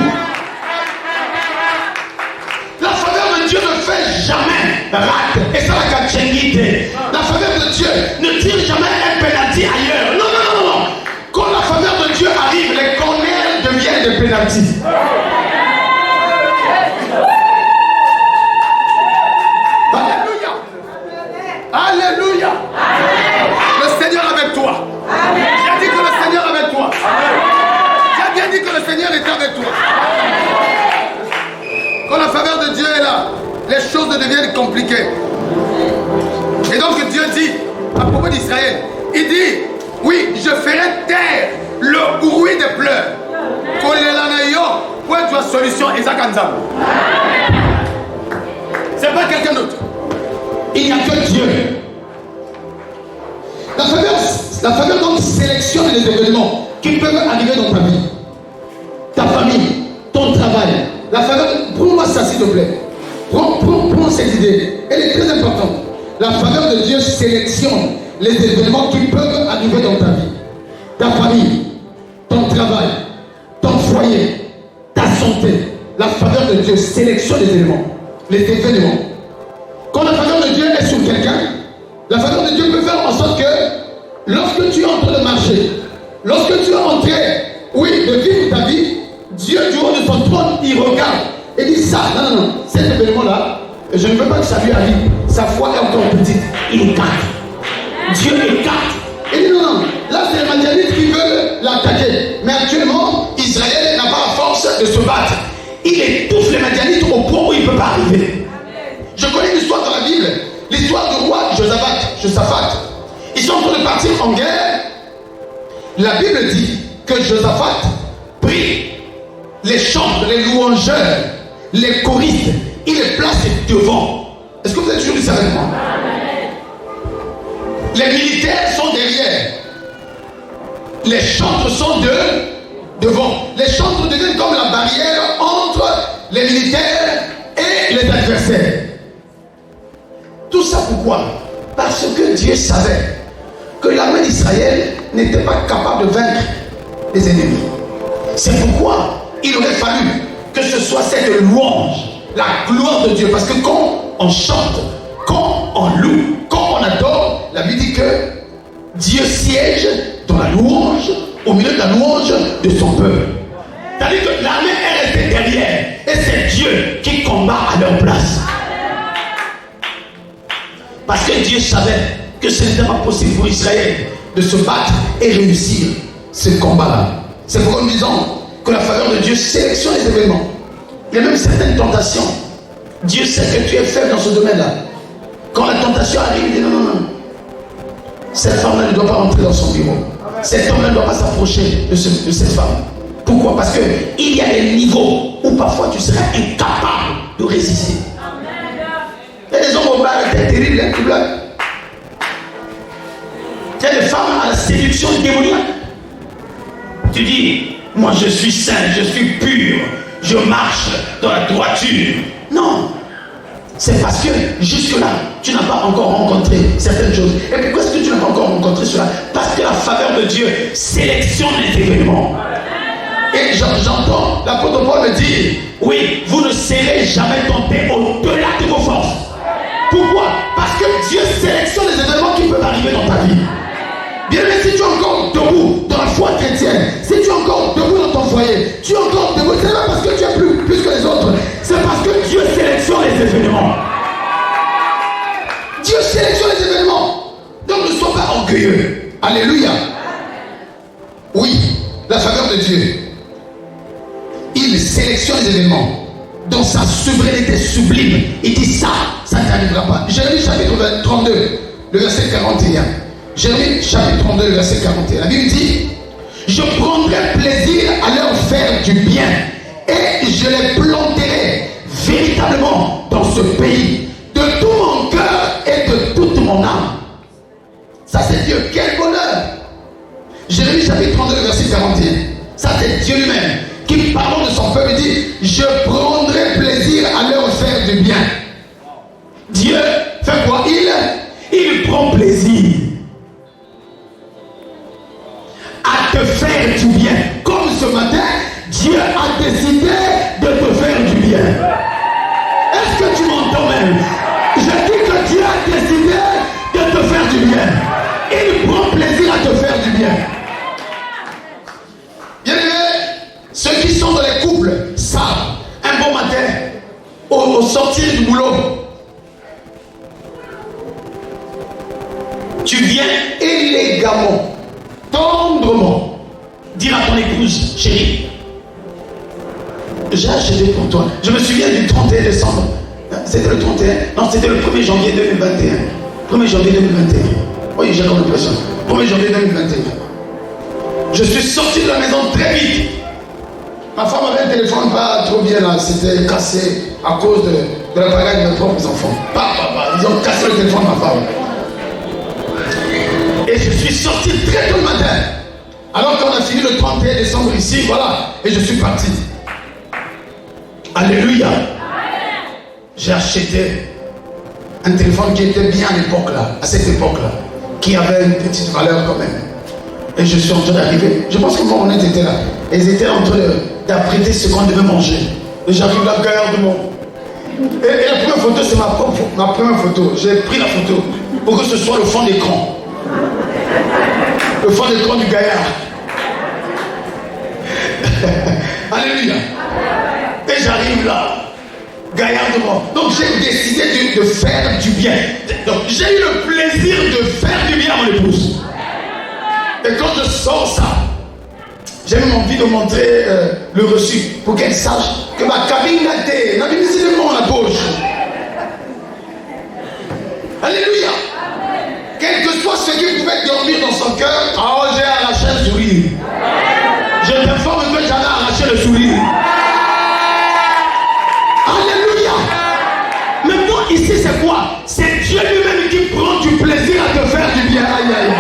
S1: La faveur de Dieu ne fait jamais rate. Et ça, la kachenguité. La faveur de Dieu ne tire jamais un penalty ailleurs. Non, non, non, non. Quand la faveur de Dieu arrive, les corners deviennent des penalties. Alléluia. Alléluia. Le Seigneur avec toi. J'ai dit que le Seigneur avec toi. J'ai bien dit que le Seigneur est avec toi. Quand la faveur de Dieu est là, les choses deviennent compliquées. Et donc Dieu dit, à propos d'Israël, il dit, oui, je ferai taire le bruit des pleurs. Quand il est là, pour être solution, c'est pas quelqu'un d'autre. Il n'y a que Dieu. La faveur donc sélectionne les événements qui peuvent arriver dans ta vie, ta famille, ton travail. La faveur, prends-moi ça s'il te plaît. Prends cette idée. Elle est très importante. La faveur de Dieu sélectionne les événements qui peuvent arriver dans ta vie, ta famille, ton travail, ton foyer, ta santé. La faveur de Dieu sélectionne les événements. Quand la faveur de Dieu est sur quelqu'un, la faveur de Dieu peut faire en sorte que lorsque tu es en train de marcher, lorsque tu es en train, de vivre ta vie, Dieu du haut de son trône, il regarde et dit ça, non, cet événement-là, je ne veux pas que ça lui arrive. Sa foi est encore petite. Il écarte. Dieu écarte. Il dit non, là c'est les Madianites qui veulent l'attaquer. Mais actuellement, Israël n'a pas la force de se battre. Il étouffe les Madianites au point où il ne peut pas arriver. Je connais une histoire dans la Bible, l'histoire du roi Josaphat. Ils sont en train de partir en guerre. La Bible dit que Josaphat prie les chantres, les louangeurs, les choristes, il les place devant. Est-ce que vous êtes toujours ici avec moi? Les militaires sont derrière. Les chantres sont devant. Les chantres deviennent comme la barrière entre les militaires et les adversaires. Tout ça pourquoi? Parce que Dieu savait que l'armée d'Israël n'était pas capable de vaincre les ennemis. C'est pourquoi il aurait fallu que ce soit cette louange, la gloire de Dieu. Parce que quand on chante, quand on loue, quand on adore, la Bible dit que Dieu siège dans la louange, au milieu de la louange de son peuple. C'est-à-dire que l'armée est restée derrière et c'est Dieu qui combat à leur place. Parce que Dieu savait que ce n'était pas possible pour Israël de se battre et réussir ce combat-là. C'est pourquoi nous disons que la faveur de Dieu sélectionne les événements. Il y a même certaines tentations. Dieu sait que tu es faible dans ce domaine-là. Quand la tentation arrive, il dit non. Cette femme-là ne doit pas rentrer dans son bureau. Cet homme-là ne doit pas s'approcher de cette femme. Pourquoi? Parce qu'il y a des niveaux où parfois tu seras incapable de résister. Il y a des hommes au bar, c'est terrible, tu blagues. Il y a des femmes à la séduction démoniaque. Tu dis, moi je suis saint, je suis pur, je marche dans la droiture. Non, c'est parce que jusque-là, tu n'as pas encore rencontré certaines choses. Et pourquoi est-ce que tu n'as pas encore rencontré cela? Parce que la faveur de Dieu sélectionne les événements. Et j'entends l'apôtre Paul me dire, oui, vous ne serez jamais tentés au-delà de vos forces. Pourquoi? Parce que Dieu sélectionne les événements qui peuvent arriver dans ta vie. Bien aimé, si tu es encore debout dans la foi chrétienne, si tu es encore debout dans ton foyer, tu es encore debout, c'est pas parce que tu es plus que les autres, c'est parce que Dieu sélectionne les événements. Dieu sélectionne les événements. Donc ne sois pas orgueilleux. Alléluia. Oui, la faveur de Dieu. Il sélectionne les événements. Dans sa souveraineté sublime, il dit ça ne t'arrivera pas. Jérémie chapitre 32, le verset 41. Jérémie chapitre 32, le verset 41. La Bible dit, je prendrai plaisir à leur faire du bien et je les planterai véritablement dans ce pays de tout mon cœur et de toute mon âme. Ça c'est Dieu, quel bonheur. Jérémie chapitre 32, le verset 41. Ça c'est Dieu lui-même qui, parlant de son peuple, dit, je prendrai plaisir à leur faire du bien. Dieu fait quoi? Il prend plaisir à te faire du bien. Comme ce matin, Dieu a décidé de te faire du bien. Est-ce que tu m'entends même? Je dis que Dieu a décidé de te faire du bien. Il prend plaisir à te faire du bien. Bien aimé, ceux qui sont dans les couples savent, un bon matin, au sortir du boulot, tu viens élégamment, tendrement, dire à ton épouse, chérie, j'ai acheté pour toi. Je me souviens du 31 décembre. C'était le 31. Non, c'était le 1er janvier 2021. 1er janvier 2021. Oui, j'ai encore l'impression. 1er janvier 2021. Je suis sorti de la maison très vite. Ma femme avait un téléphone pas trop bien là. C'était cassé à cause de la bagarre de mes propres enfants. Ils ont cassé le téléphone de ma femme. Et je suis sorti très tôt le matin. Alors qu'on a fini le 31 décembre ici, voilà. Et je suis parti. Alléluia. J'ai acheté un téléphone qui était bien à l'époque là, à cette époque là, qui avait une petite valeur quand même. Et je suis en train d'arriver. Je pense que mon honnête était là. Et ils étaient en train d'apprêter ce qu'on devait manger. Et j'arrive là, gaillard de mon. Et la première photo, c'est ma première photo. J'ai pris la photo pour que ce soit le fond d'écran. Le fond d'écran du gaillard. Alléluia. Et j'arrive là, gaillardement. Donc j'ai décidé de faire du bien. Donc j'ai eu le plaisir de faire du bien à mon épouse. Et quand je sors ça, j'ai même envie de montrer le reçu pour qu'elle sache que ma cabine a été, n'a mis dans la poche. Alléluia. Quel que soit ce qui pouvait dormir dans son cœur, j'ai arraché le sourire. Je t'informe que j'avais arraché le sourire. Alléluia. Maintenant, ici, c'est quoi? C'est Dieu lui-même qui prend du plaisir à te faire du bien. Aïe, aïe.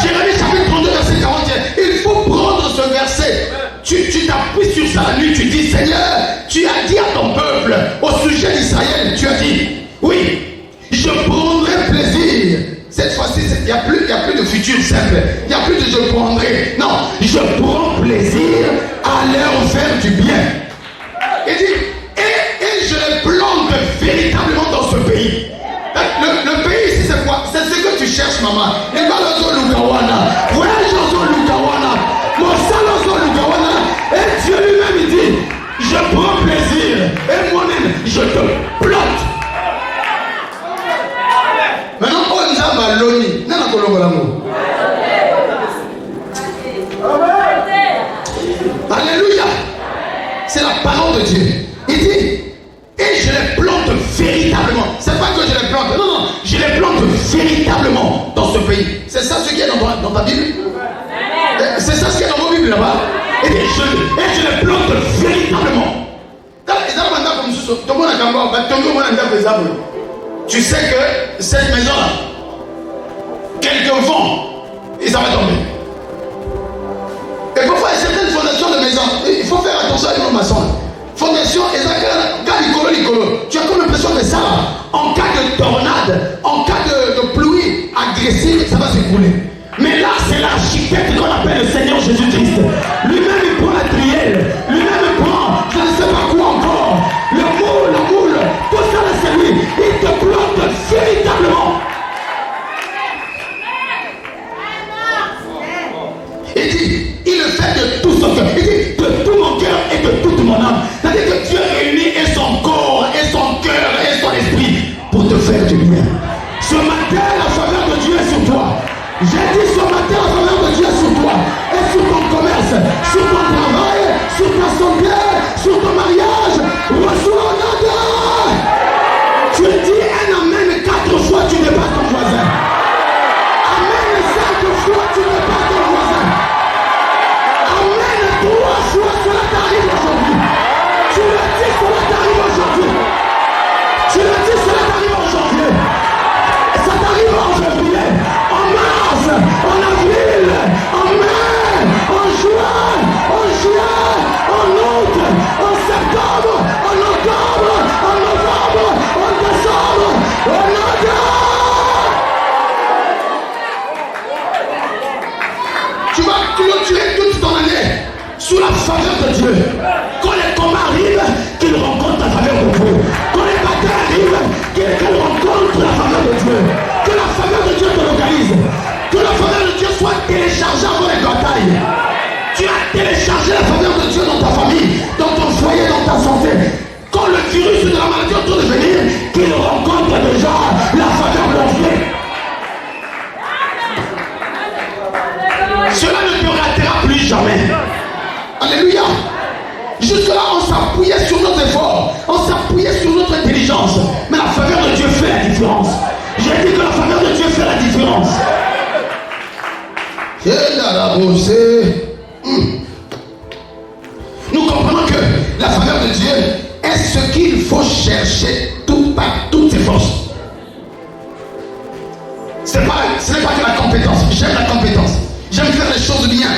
S1: Jérémie chapitre 32, verset 41. Il faut prendre ce verset. Tu t'appuies sur ça la nuit. Tu dis, Seigneur, tu as dit à ton peuple, au sujet d'Israël, tu as dit, oui, je prendrai plaisir. Cette fois-ci, il n'y a plus de futur simple. Il n'y a plus de je prendrai. Non, je prends plaisir à leur faire du bien. Il dit, et je les plante véritablement dans ce pays. Le pays ici, c'est quoi? C'est ce que tu cherches, maman. Et pas le Lugawana. Voyage au Lugawana. Mon salon au Lugawana. Et Dieu lui-même, il dit, je prends plaisir. Et moi-même, je te plante. Maintenant, on a l'oni. Non, non, non, alléluia. C'est la parole de Dieu. Il dit, et je les plante véritablement. C'est pas que je les plante. Non, non, je les plante véritablement dans ce pays. C'est ça ce qui est dans ta Bible. C'est ça ce qui est dans vos Bibles là-bas. Et je les plante véritablement. Tu sais que cette maison-là, quelques vents, ils avaient tombé. Et parfois, il y a certaines fondations de maisons. Il faut faire attention à une maçon. Fondation, tu as comme l'impression que ça, en cas de tornade, en cas de pluie agressive, ça va s'écrouler. Mais là, c'est l'architecte qu'on appelle le Il dit, il le fait de tout son cœur. Il dit, de tout mon cœur et de toute mon âme. C'est-à-dire que Dieu réunit et son corps, et son cœur, et son esprit pour te faire du bien. Ce matin, la faveur de Dieu est sur toi. J'ai dit ce matin, la faveur de Dieu est sur toi. Et sur ton commerce, sur ton travail, sur ta santé, sur ton mariage. Reçois un ordre. Tu dis un amen 4 fois, tu dépasses ton voisin. Amen 5 fois, tu dépasses ton voisin. Amen 3 fois, cela t'arrive aujourd'hui. Tu le dis, cela t'arrive aujourd'hui. Tu le dis, cela t'arrive aujourd'hui. Ça t'arrive en février, en mars, en avril, en mai, en juin, en juillet, en août, en septembre, en octobre, en novembre, en décembre, en octobre. Tu vas clôturer toute ton année sous la faveur de Dieu. Quand les combats arrivent, qu'ils rencontrent la faveur de Dieu. Quand les batailles arrivent, qu'ils rencontrent la faveur de Dieu. Que la faveur de Dieu te localise. Que la faveur de Dieu soit téléchargée avant les batailles. Tu as téléchargé la faveur de Dieu dans ta famille, dans ton foyer, dans ta santé. Quand le virus de la maladie autour de venir, qu'il rencontre déjà la faveur de Dieu. Cela ne te ratera plus jamais. Alléluia. Jusque-là, on s'appuyait sur notre effort, on s'appuyait sur notre intelligence. Mais la faveur de Dieu fait la différence. J'ai dit que la faveur de Dieu fait la différence. Nous comprenons que la faveur de Dieu est ce qu'il faut chercher par toutes ses forces. Ce n'est pas que la compétence. J'aime la compétence. J'aime faire les choses bien.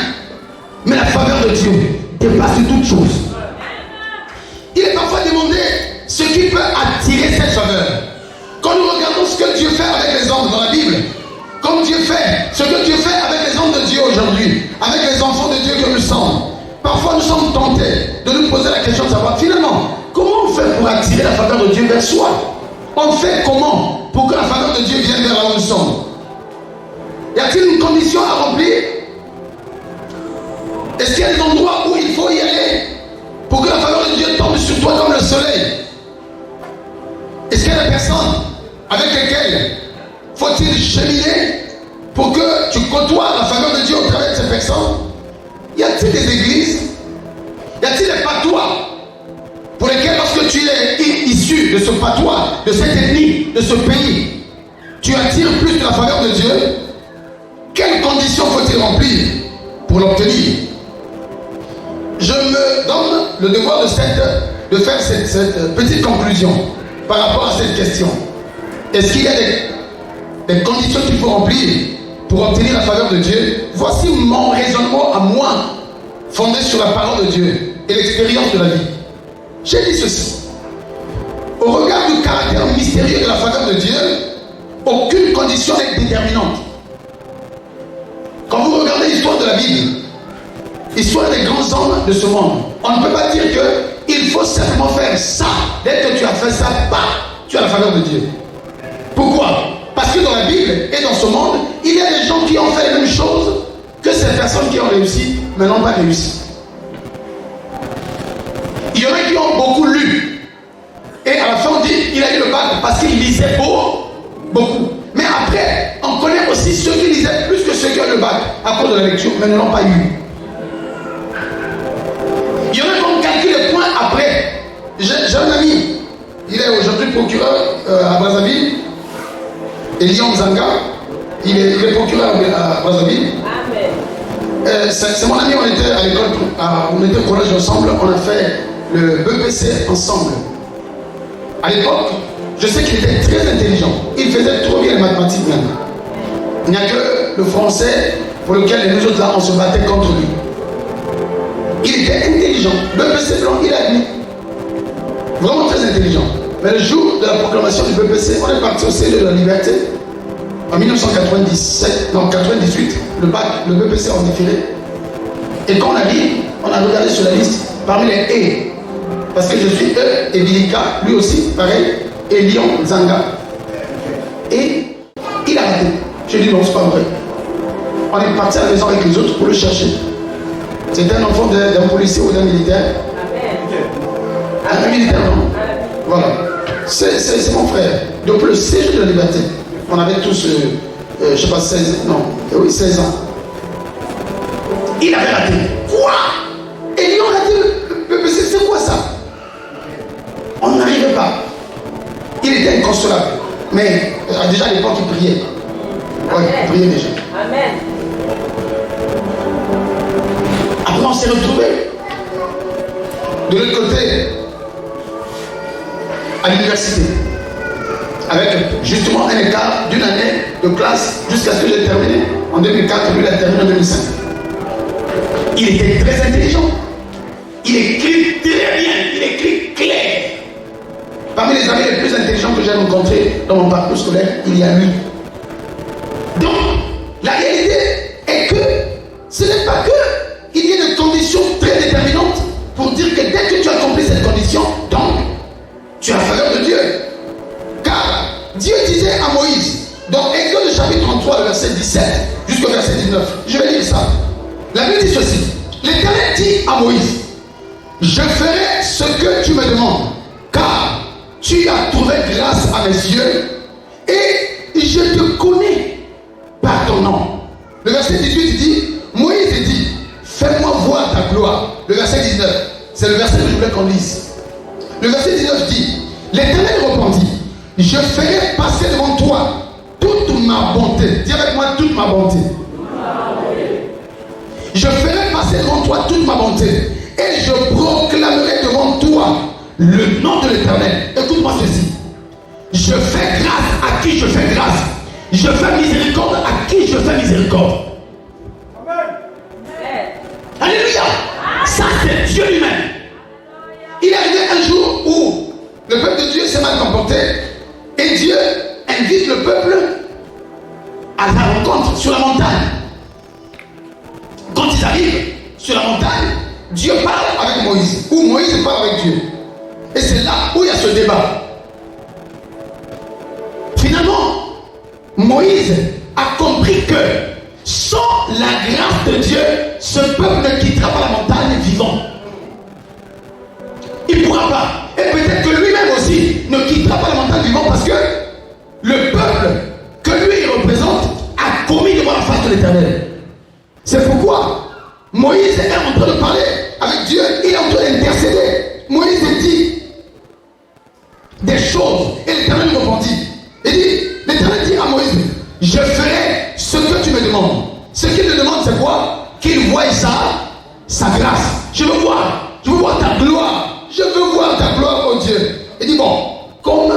S1: Mais la faveur de Dieu dépasse toutes choses. Il est parfois demandé ce qui peut attirer cette faveur. Quand nous regardons ce que Dieu fait avec les hommes dans la Bible, comme Dieu fait, ce que Dieu fait avec les hommes de Dieu aujourd'hui, avec les enfants de Dieu que nous sommes, parfois nous sommes tentés de nous poser la question de savoir finalement, comment on fait pour attirer la faveur de Dieu vers soi? On fait comment pour que la faveur de Dieu vienne vers là où nous sommes? Y a-t-il une condition à remplir? Est-ce qu'il y a des endroits où il faut y aller pour que la faveur de Dieu tombe sur toi comme le soleil? Est-ce qu'il y a des personnes avec lesquelles faut-il cheminer pour que tu côtoies la faveur de Dieu au travers de ces personnes? Y a-t-il des églises? Y a-t-il des patois pour lesquels lorsque tu es issu de ce patois, de cette ethnie, de ce pays, tu attires plus de la faveur de Dieu? Quelles conditions faut-il remplir pour l'obtenir? Je me donne le devoir de faire cette petite conclusion par rapport à cette question. Est-ce qu'il y a des conditions qu'il faut remplir pour obtenir la faveur de Dieu? Voici mon raisonnement à moi, fondé sur la parole de Dieu et l'expérience de la vie. J'ai dit ceci. Au regard du caractère mystérieux de la faveur de Dieu, aucune condition n'est déterminante. Quand vous regardez l'histoire de la Bible, l'histoire des grands hommes de ce monde, on ne peut pas dire qu'il faut simplement faire ça. Dès que tu as fait ça, tu as la faveur de Dieu. Pourquoi? Parce que dans la Bible et dans ce monde, il y a des gens qui ont fait la même chose que ces personnes qui ont réussi, mais n'ont pas réussi. Il y en a qui ont beaucoup lu. Et à la fin, on dit il a eu le bac parce qu'il lisait beaucoup. Mais après, on connaît aussi ceux qui lisaient plus que ceux qui ont le bac à cause de la lecture, mais ne l'ont pas eu. Il y en a qui ont calculé les points après. J'ai un ami, il est aujourd'hui procureur à Brazzaville, Elion Zanga, il est procureur à Brazzaville. C'est mon ami, on était à l'école, on était au collège ensemble, on a fait le BPC ensemble. À l'époque, je sais qu'il était très intelligent, il faisait trop bien les mathématiques même. Il n'y a que le français pour lequel nous autres là, on se battait contre lui. Il était intelligent, BPC blanc, il a admis. Vraiment très intelligent. Mais le jour de la proclamation du BPC, on est parti au CE de la Liberté. En 1997, non 98, le bac, le BPC en différé. Et quand on a dit, on a regardé sur la liste, parmi les E, parce que je suis E et Bilika, lui aussi, pareil, et Lyon Zanga. Et il a raté. Je dis non, c'est pas vrai. on est parti à la maison avec les autres pour le chercher. C'était un enfant d'un policier ou d'un militaire. Un militaire, non? Voilà. C'est mon frère. Depuis le séjour de la liberté, on avait tous, je ne sais pas, 16 ans. Il avait raté. Quoi? Et ils ont raté. C'est quoi ça? On n'arrivait pas. Il était inconsolable. Mais déjà à l'époque, il priait. Oui, il priait déjà.
S4: Amen.
S1: Après, on s'est retrouvés. De l'autre côté, à l'université. Avec justement un écart d'une année de classe jusqu'à ce que j'ai terminé. En 2004, lui, il a terminé en 2005. Il était très intelligent. Il écrit très bien. Il écrit clair. Parmi les amis les plus intelligents que j'ai rencontrés dans mon parcours scolaire, il y a lui. Donc, la réalité est que ce n'est pas que il y ait des conditions très déterminantes pour dire que dès que tu as accompli cette condition, donc, tu as la faveur de Dieu. Car Dieu disait à Moïse, dans Exode chapitre 33, le verset 17 jusqu'au verset 19, je vais lire ça. La Bible dit ceci. L'Éternel dit à Moïse, je ferai ce que tu me demandes, car tu as trouvé grâce à mes yeux et je te connais par ton nom. Le verset 18 dit, Moïse dit, fais-moi voir ta gloire. Le verset 19, c'est le verset que je voulais qu'on lise. Le verset 19 dit, l'Éternel répondit, je ferai passer devant toi toute ma bonté. Dis avec moi, toute ma bonté. Je ferai passer devant toi toute ma bonté et je proclamerai devant toi le nom de l'Éternel. Écoute-moi ceci. Je fais grâce à qui je fais grâce. Je fais miséricorde à qui je fais miséricorde. Amen. Alléluia. Ça c'est Dieu lui-même. Il est arrivé un jour où le peuple de Dieu s'est mal comporté et Dieu invite le peuple à la rencontre sur la montagne. Quand ils arrivent sur la montagne, Dieu parle avec Moïse, ou Moïse parle avec Dieu. Et c'est là où il y a ce débat. Finalement, Moïse a compris que sans la grâce de Dieu, ce peuple ne quittera pas la montagne vivant. Il ne pourra pas. Et peut-être que lui-même aussi ne quittera pas la montagne vivant parce que le peuple que lui il représente a commis devant la face de l'Éternel. C'est pourquoi Moïse est en train de parler avec Dieu, il est en train d'intercéder. Moïse dit des choses et l'Éternel répondit. Il dit, l'Éternel dit à Moïse, je ferai ce que tu me demandes. Ce qu'il me demande c'est quoi? Qu'il voie sa grâce. Je veux voir ta gloire. Je veux voir ta gloire, oh Dieu. Il dit, bon, comme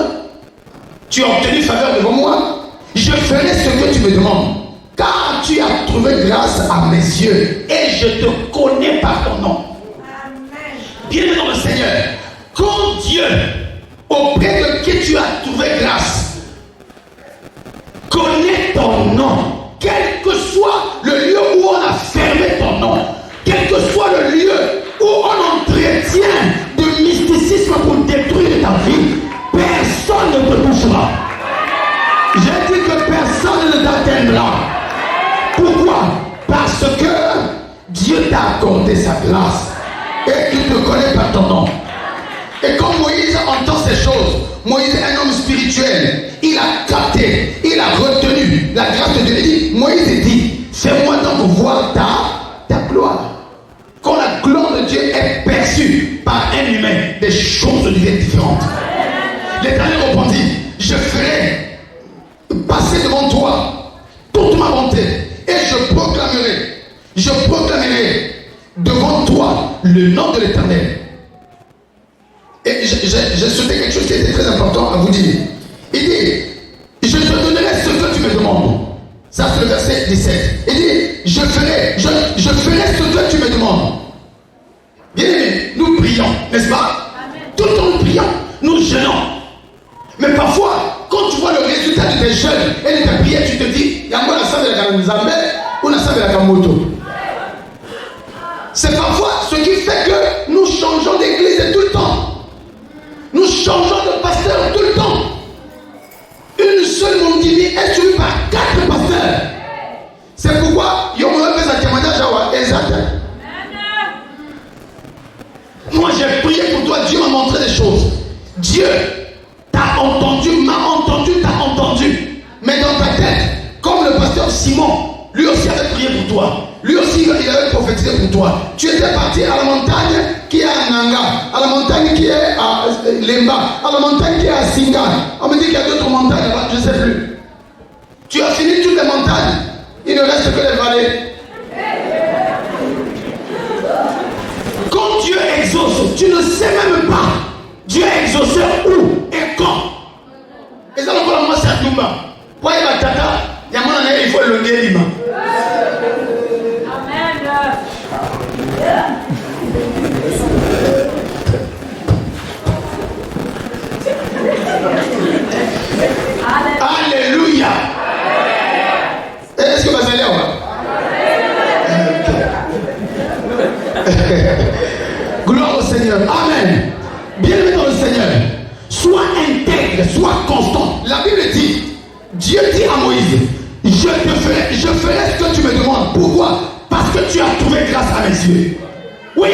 S1: tu as obtenu faveur devant moi, je ferai ce que tu me demandes. Car tu as trouvé grâce à mes yeux et je te connais par ton nom. Bien-aimé dans le Seigneur, quand Dieu, auprès de qui tu as trouvé grâce, connaît ton nom, quel que soit le lieu où on a fermé ton nom, quel que soit le lieu où on entretient de mysticisme pour détruire ta vie, personne ne te touchera. J'ai dit que personne ne t'atteindra. Pourquoi? Parce que Dieu t'a accordé sa grâce et qu'il te connaît par ton nom. Et quand Moïse entend ces choses, Moïse est un homme spirituel. Il a capté, il a retenu la grâce de Dieu. Il dit, Moïse dit, fais-moi donc voir ta gloire. Quand la gloire de Dieu est perçue par un humain, des choses deviennent différentes. L'Éternel répondit, je ferai passer devant toi toute ma bonté et je proclamerai devant toi le nom de l'Éternel. Et j'ai souhaité quelque chose qui était très important à vous dire. Il dit, je te donnerai ce que tu me demandes. Ça c'est le verset 17. Il dit, je ferai ce que tu me demandes. Bien aimé, nous prions, n'est-ce pas? Tout le temps nous prions, nous jeûnons. Mais parfois, quand tu vois le résultat de tes jeûnes et de tes prières, tu te dis, il y a moi la salle de la Karamizambe ou la salle de la Kamoto. C'est parfois ce qui fait que nous changeons d'église tout le temps. Nous changeons de pasteur tout le temps. Une seule Mondimi est suivie par 4 pasteurs. C'est pourquoi exact. Moi j'ai prié pour toi, Dieu m'a montré des choses. Dieu t'a entendu, m'a entendu, t'a entendu. Mais dans ta tête, comme le pasteur Simon, lui aussi avait prié pour toi. Lui aussi, il avait prophétisé pour toi. Tu étais parti à la montagne qui est à Nanga, à la montagne qui est à Lemba, à la montagne qui est à Singa. On me dit qu'il y a d'autres montagnes là-bas, je ne sais plus. Tu as fini toutes les montagnes. Il ne reste que les vallées. Quand Dieu exauce, tu ne sais même pas Dieu a exaucé où et quand. Et ça, encore moi, c'est à Toumba. Pour y aller tata, il faut le guérir. Alléluia. Est-ce que vous allez voir? Gloire au Seigneur. Amen. Bienvenue dans le Seigneur. Sois intègre, sois constant. La Bible dit, Dieu dit à Moïse, je ferai ce que tu me demandes. Pourquoi? Parce que tu as trouvé grâce à mes yeux. Oui,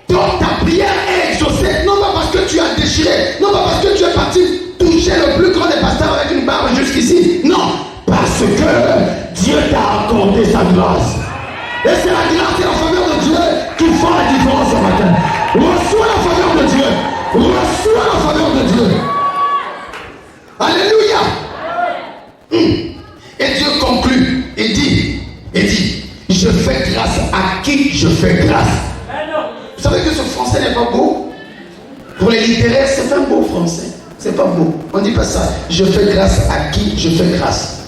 S1: donc ta prière est exaucée, non pas parce que tu as déchiré, non pas parce que tu es parti toucher le plus grand des pasteurs avec une barbe jusqu'ici. Non, parce que Dieu t'a accordé sa grâce. Et c'est la grâce et la faveur de Dieu qui font la différence ce matin. Reçois la faveur de Dieu. Reçois la faveur de Dieu. Alléluia. Et Dieu conclut et dit, je fais grâce à qui je fais grâce. Vous savez que ce français n'est pas beau? Pour les littéraires, c'est pas un beau français. C'est pas beau. On ne dit pas ça. Je fais grâce à qui je fais grâce.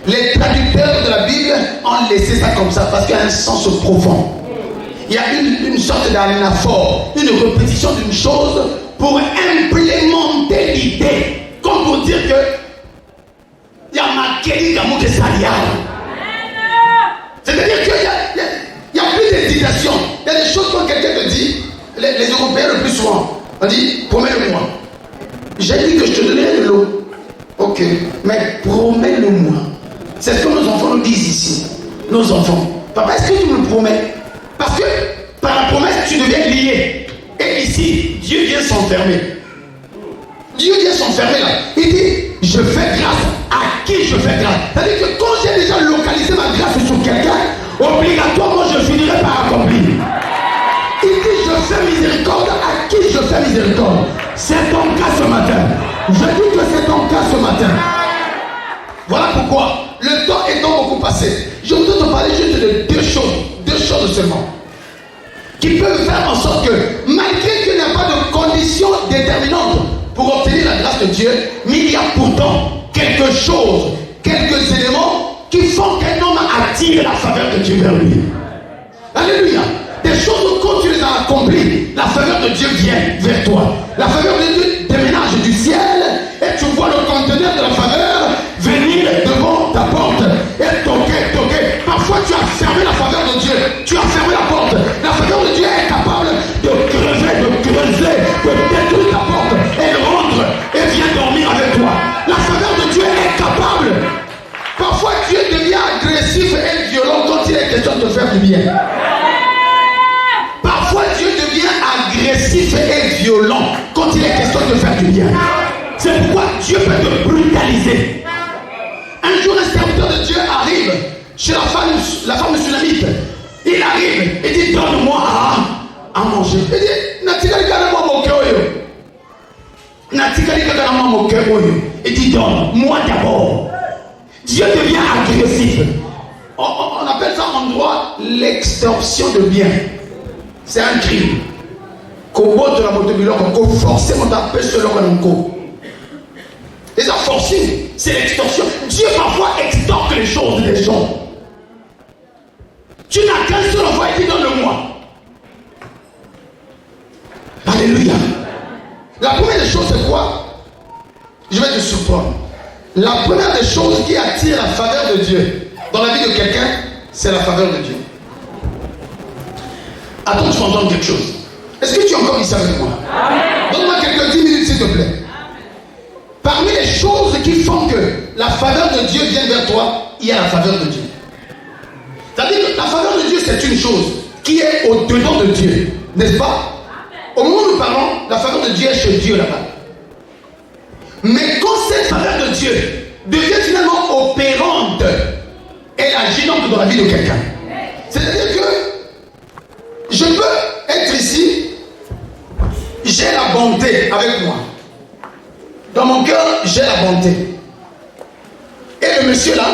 S1: Les traducteurs de la Bible ont laissé ça comme ça parce qu'il y a un sens profond. Il y a une sorte d'anaphore, une répétition d'une chose pour implémenter l'idée. Comme pour dire que il y a marqué l'amour de Salia. C'est-à-dire qu'il y a plus d'hésitation. Il y a des choses quand quelqu'un te dit, les Européens le plus souvent, on dit, promets-le-moi. J'ai dit que je te donnerai de l'eau. Ok, mais promets-le-moi. C'est ce que nos enfants nous disent ici. Nos enfants. Papa, est-ce que tu me le promets? Parce que par la promesse, tu deviens lié. Et ici, Dieu vient s'enfermer. Dieu vient s'enfermer là. Il dit, je fais grâce à qui je fais grâce. C'est-à-dire que quand j'ai déjà localisé ma grâce sur quelqu'un, obligatoirement je finirai par accomplir. Il dit, je fais miséricorde à qui je fais miséricorde. C'est ton cas ce matin. Je dis que c'est ton cas ce matin. Voilà pourquoi, le temps étant beaucoup passé, je voudrais te parler juste de deux choses seulement, qui peuvent faire en sorte que, malgré qu'il n'y a pas de conditions déterminantes pour obtenir la grâce de Dieu, mais il y a pourtant quelque chose, quelques éléments qui font qu'un homme attire la faveur de Dieu vers lui. Alléluia. Des choses, quand tu les as accomplies, la faveur de Dieu vient vers toi. La faveur de Dieu déménage du ciel et tu vois le conteneur de la faveur venir devant ta porte et toquer. Parfois tu as fermé la faveur de Dieu, tu as fermé la porte. La faveur de Dieu est capable de creuser, de détruire ta porte. Elle rentre et vient dormir avec toi. La faveur de Dieu est capable. Parfois Dieu devient agressif et violent quand il est question de te faire du bien. Parfois Dieu devient agressif et violent quand il est question de faire du bien. C'est pourquoi Dieu peut te brutaliser. Un jour, un serviteur de Dieu arrive chez la femme sunamite. Il arrive et dit, donne-moi à manger. Il dit, Natikali kana moi mokeoyo. Natikali kana moi mokeoyo. Il dit, donne-moi d'abord. Dieu devient agressif. On appelle ça en droit l'extorsion de biens. C'est un crime. Kobo de la moto biloko, forcément d'appeler ce loco. Les forcing, c'est l'extorsion. Dieu parfois extorque les choses des gens. Tu n'as qu'un seul enfant et dit donne-le-moi. Alléluia. La première des choses c'est quoi? Je vais te surprendre. La première des choses qui attire la faveur de Dieu dans la vie de quelqu'un, c'est la faveur de Dieu. Attends, tu entends quelque chose. Est-ce que tu es encore ici avec moi? Donne-moi quelques 10 minutes s'il te plaît. Parmi les choses qui font que la faveur de Dieu vient vers toi, il y a la faveur de Dieu. C'est-à-dire que la faveur de Dieu c'est une chose qui est au-dedans de Dieu, n'est-ce pas? Au moment où nous parlons, la faveur de Dieu est chez Dieu là-bas. Mais quand cette faveur de Dieu devient finalement opérante, elle agit donc dans la vie de quelqu'un. C'est-à-dire que je peux être ici, j'ai la bonté avec moi. Dans mon cœur, j'ai la bonté. Et le monsieur là,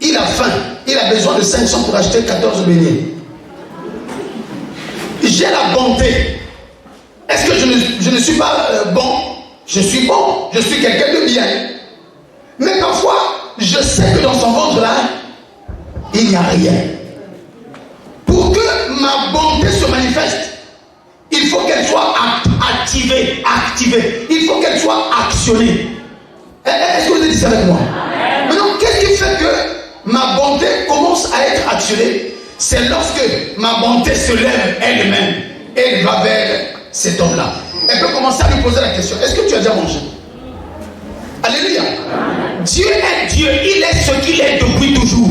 S1: il a faim. Il a besoin de 500 pour acheter 14 beignets. J'ai la bonté. Est-ce que je ne suis pas bon? Je suis bon. Je suis quelqu'un de bien. Mais parfois, je sais que dans son ventre là, il n'y a rien. Pour que ma bonté se manifeste, il faut qu'elle soit activée. Il faut qu'elle soit actionnée. Est-ce que vous êtes ici avec moi? Maintenant, qu'est-ce qui fait que ma bonté commence à être actionnée? C'est lorsque ma bonté se lève elle-même et elle va vers cet homme-là. Elle peut commencer à lui poser la question: est-ce que tu as déjà mangé? Alléluia. Dieu est Dieu, il est ce qu'il est depuis toujours.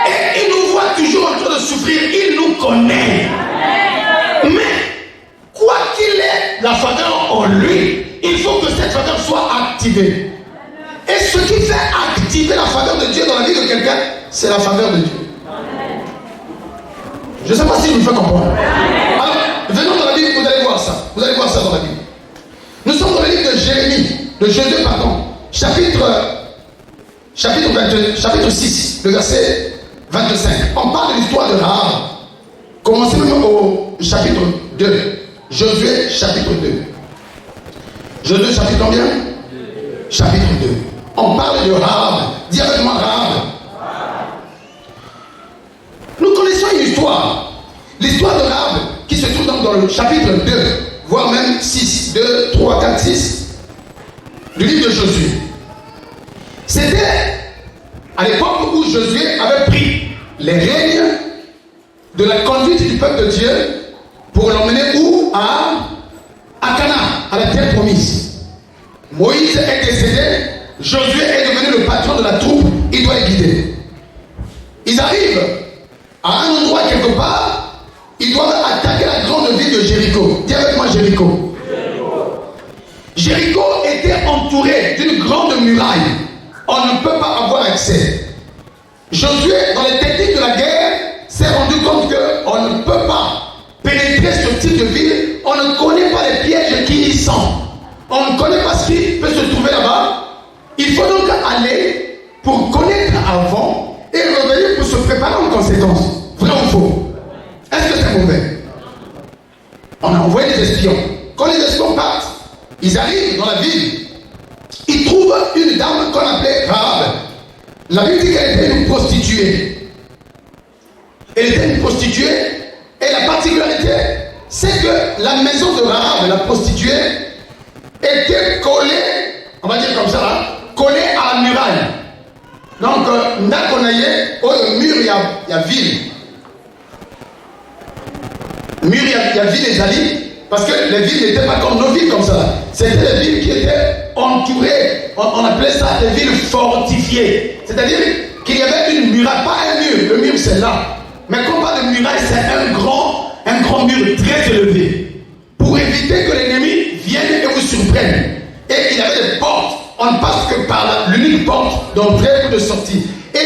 S1: Et il nous voit toujours en train de souffrir, il nous connaît. Mais quoi qu'il ait la faveur en lui, il faut que cette faveur soit activée. Et ce qui fait activer la faveur de Dieu dans la vie de quelqu'un, c'est la faveur de Dieu. Je ne sais pas si je me fais comprendre. Alors, venons dans la Bible, vous allez voir ça. Vous allez voir ça dans la Bible. Nous sommes dans le livre de Jérémie, de Josué, pardon, chapitre 6, le verset 25. On parle de l'histoire de Rahab. Commencez même au chapitre 2. Josué, chapitre 2. Josué, chapitre combien? Chapitre 2. On parle de Rahab. Dis avec moi Rahab. Nous connaissons une histoire. L'histoire de Rahab qui se trouve donc dans le chapitre 2, voire même 6, 2, 3, 4, 6 du livre de Josué. C'était à l'époque où Josué avait pris les règnes de la conduite du peuple de Dieu pour l'emmener où? À Canaan, à la terre promise. Moïse est décédé, Josué est devenu le patron de la troupe, il doit les guider. Ils arrivent à un endroit quelque part, ils doivent attaquer la grande ville de Jéricho. Dis avec moi Jéricho. Jéricho était entouré d'une grande muraille. On ne peut pas avoir accès. Josué, dans les techniques de la guerre, s'est rendu compte qu'on ne peut pas pénétrer ce type de ville. On ne connaît pas les pièges qui y sont. On ne connaît pas ce qui peut se trouver là-bas. Il faut donc aller pour connaître avant et revenir pour se préparer en conséquence. Vrai ou faux? Est-ce que c'est mauvais? On a envoyé des espions. Quand les espions partent, ils arrivent dans la ville. Ils trouvent une dame qu'on appelait Rahab. La Bible dit qu'elle était une prostituée. Elle était une prostituée. Et la particularité, c'est que la maison de Rahab, la prostituée, était collée, on va dire comme ça, là, collée à la muraille. Donc, Nakonaye, au mur, il y a ville. Mur, il y a ville et Ali, parce que les villes n'étaient pas comme nos villes comme ça. C'était des villes qui étaient entourées, on appelait ça des villes fortifiées. C'est-à-dire qu'il y avait une muraille, pas un mur, le mur c'est là. Mais quand on parle de muraille, c'est un grand mur très élevé. Pour éviter que l'ennemi vienne et vous surprenne. Et il y avait des portes. On ne passe que par l'unique porte d'entrée ou de sortie. Et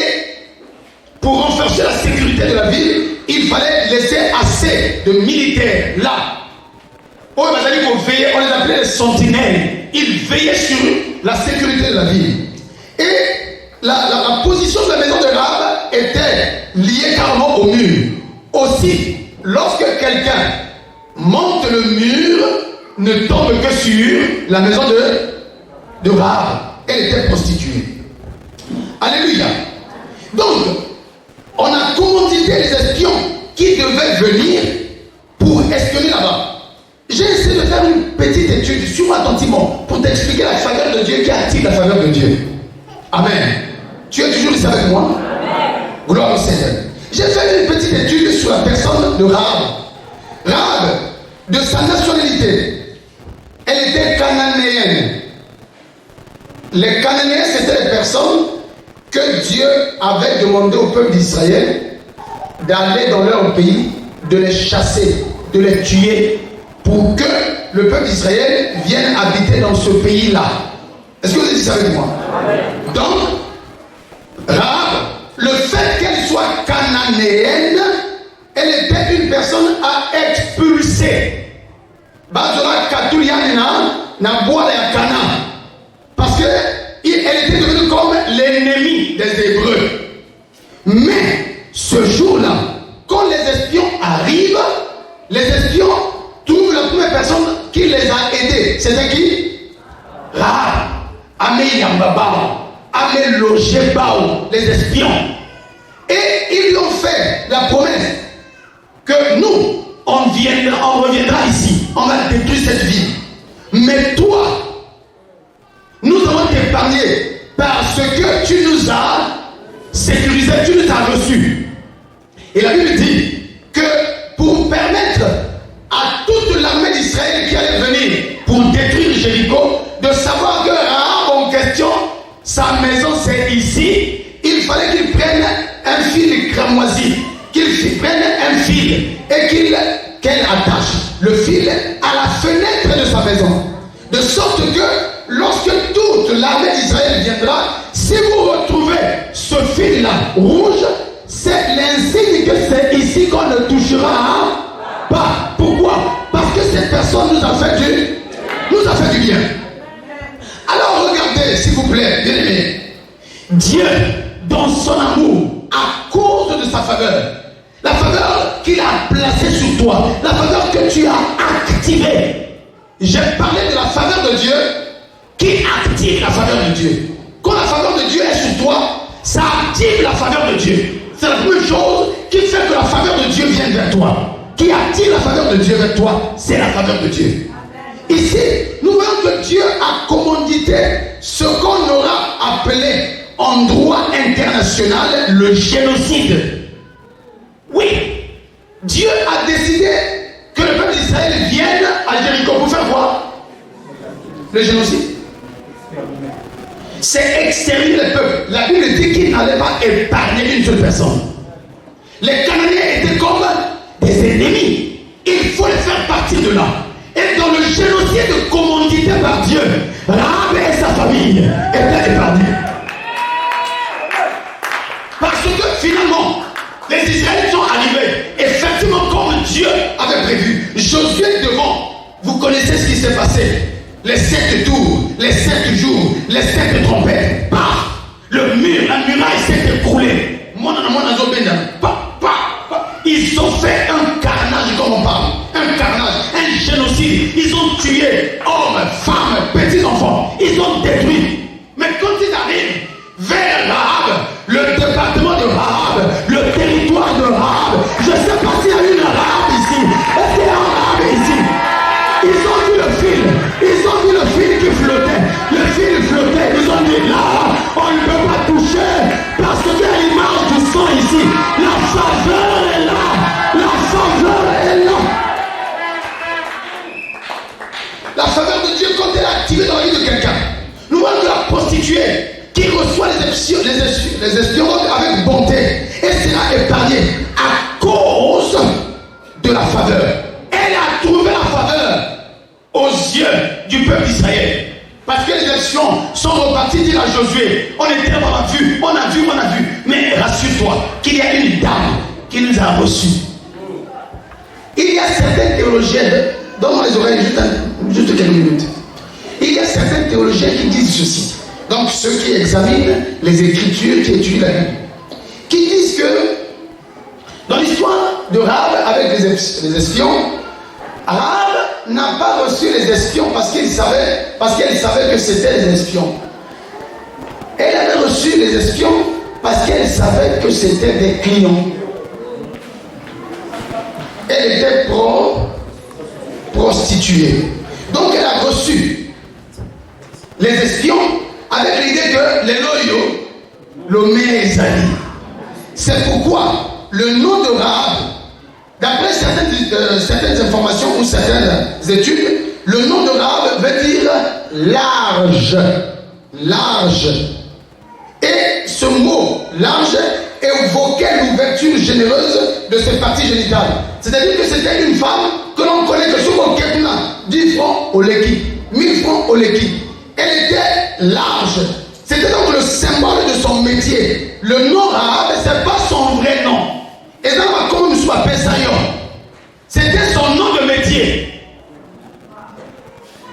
S1: pour renforcer la sécurité de la ville, il fallait laisser assez de militaires là. On les appelait les sentinelles. Ils veillaient sur la sécurité de la ville. Et la position de la maison de Rahab était liée carrément au mur. Aussi, lorsque quelqu'un monte le mur, ne tombe que sur la maison de Rahab. Elle était prostituée. Alléluia. Donc, on a commandité les espions qui devaient venir pour espionner là-bas. J'ai essayé de faire une petite étude, suis-moi attentivement, pour t'expliquer la faveur de Dieu qui active la faveur de Dieu. Amen. Tu es toujours ici avec moi? Amen. Gloire au Seigneur. J'ai fait une petite étude sur la personne de Rahab. Rahab, de sa nationalité, elle était cananéenne. Les Cananéens, c'était les personnes que Dieu avait demandé au peuple d'Israël d'aller dans leur pays, de les chasser, de les tuer, pour que le peuple d'Israël vienne habiter dans ce pays-là. Est-ce que vous êtes ici avec moi? Donc, Rahab, le fait qu'elle soit cananéenne, elle était une personne à expulser. Parce qu'elle était devenue comme l'ennemi des Hébreux. Mais ce jour-là, quand les espions arrivent, les espions trouvent la première personne qui les a aidés. C'était qui? Rahab. Amé Yambabao, Amé Logébao, les espions. Et ils lui ont fait la promesse que nous, on reviendra ici, on va détruire cette ville. Mais toi, nous allons t'épargner parce que tu nous as sécurisé, tu nous as reçus. Et la Bible dit que pour permettre à toute l'armée d'Israël qui allait venir pour détruire Jéricho, de savoir que Rahab en question, sa maison c'est ici, il fallait qu'il prenne un fil cramoisi, qu'il prenne un fil et qu'elle attache le fil à la fenêtre de sa maison. De sorte que lorsque toute l'armée d'Israël viendra, si vous retrouvez ce fil-là rouge, c'est l'insigne que c'est ici qu'on ne touchera pas. Pourquoi? Parce que cette personne nous a fait du bien. Alors regardez, s'il vous plaît, bien aimé, Dieu, dans son amour, à cause de sa faveur, la faveur qu'il a placée sur toi, la faveur que tu as activée. J'ai parlé de la faveur de Dieu qui active la faveur de Dieu. Quand la faveur de Dieu est sur toi, ça active la faveur de Dieu. C'est la première chose qui fait que la faveur de Dieu vienne vers toi. Qui active la faveur de Dieu vers toi, c'est la faveur de Dieu. Ici, nous voyons que Dieu a commandité ce qu'on aura appelé en droit international le génocide. Oui, Dieu a décidé que le peuple d'Israël vienne à Jéricho pour faire quoi? Le génocide. C'est exterminer le peuple. La Bible dit qu'il n'allait pas épargner une seule personne. Les Cananéens étaient comme des ennemis. Il faut les faire partir de là. Et dans le génocide commandité par Dieu, Rahab et sa famille étaient épargnés. Parce que finalement, les Israélites sont arrivés, effectivement comme Dieu avait prévu. Josué devant, vous connaissez ce qui s'est passé. Les 7 tours, les 7 jours, les 7 trompettes. Paf! Le mur, la muraille s'est écroulée. Ils ont fait un carnage comme on parle. Un carnage, un génocide. Ils ont tué hommes, femmes, petits enfants. Ils ont détruit. Mais quand ils arrivent vers Rahab, le département de Rahab, le territoire de Rahab, je ne sais pas s'il y a une Rahab ici. Est-ce qu'il y a un Rahab ici? Ils ont vu le fil. Ils ont vu le fil qui flottait. Le fil flottait. Ils ont dit là, on ne peut pas toucher parce que c'est l'image du sang ici. La faveur est là. La faveur est là. La faveur de Dieu, quand elle est activée dans la vie de quelqu'un, nous voyons que la prostituée qui reçoit les espions avec bonté et sera épargnée à cause de la faveur. Elle a trouvé la faveur aux yeux du peuple d'Israël. Parce que les espions sont repartis dire à Josué, on était dans la vue, on a vu. Mais rassure-toi qu'il y a une dame qui nous a reçus. Il y a certains théologiens, donne-moi les oreilles juste quelques minutes. Il y a certains théologiens qui disent ceci. Donc ceux qui examinent les Écritures, qui étudient la Bible, qui disent que dans l'histoire de Rahab avec les espions, Rahab n'a pas reçu les espions parce qu'elle savait que c'était les espions. Elle avait reçu les espions parce qu'elle savait que c'était des clients. Elle était prostituée. Donc elle a reçu les espions avec l'idée que les loyaux, l'Omezali. C'est pourquoi le nom de Rahab, d'après certaines informations ou certaines études, le nom de Rahab veut dire large. Large. Et ce mot large évoquait l'ouverture généreuse de ses parties génitales. C'est-à-dire que c'était une femme que l'on connaît que sur mon Kepna, 10 francs au Leki, 1000 francs au Leki. Elle était large. C'était donc le symbole de son métier. Le nom arabe, ce n'est pas son vrai nom. Et ça va comme nous soit c'était son nom de métier.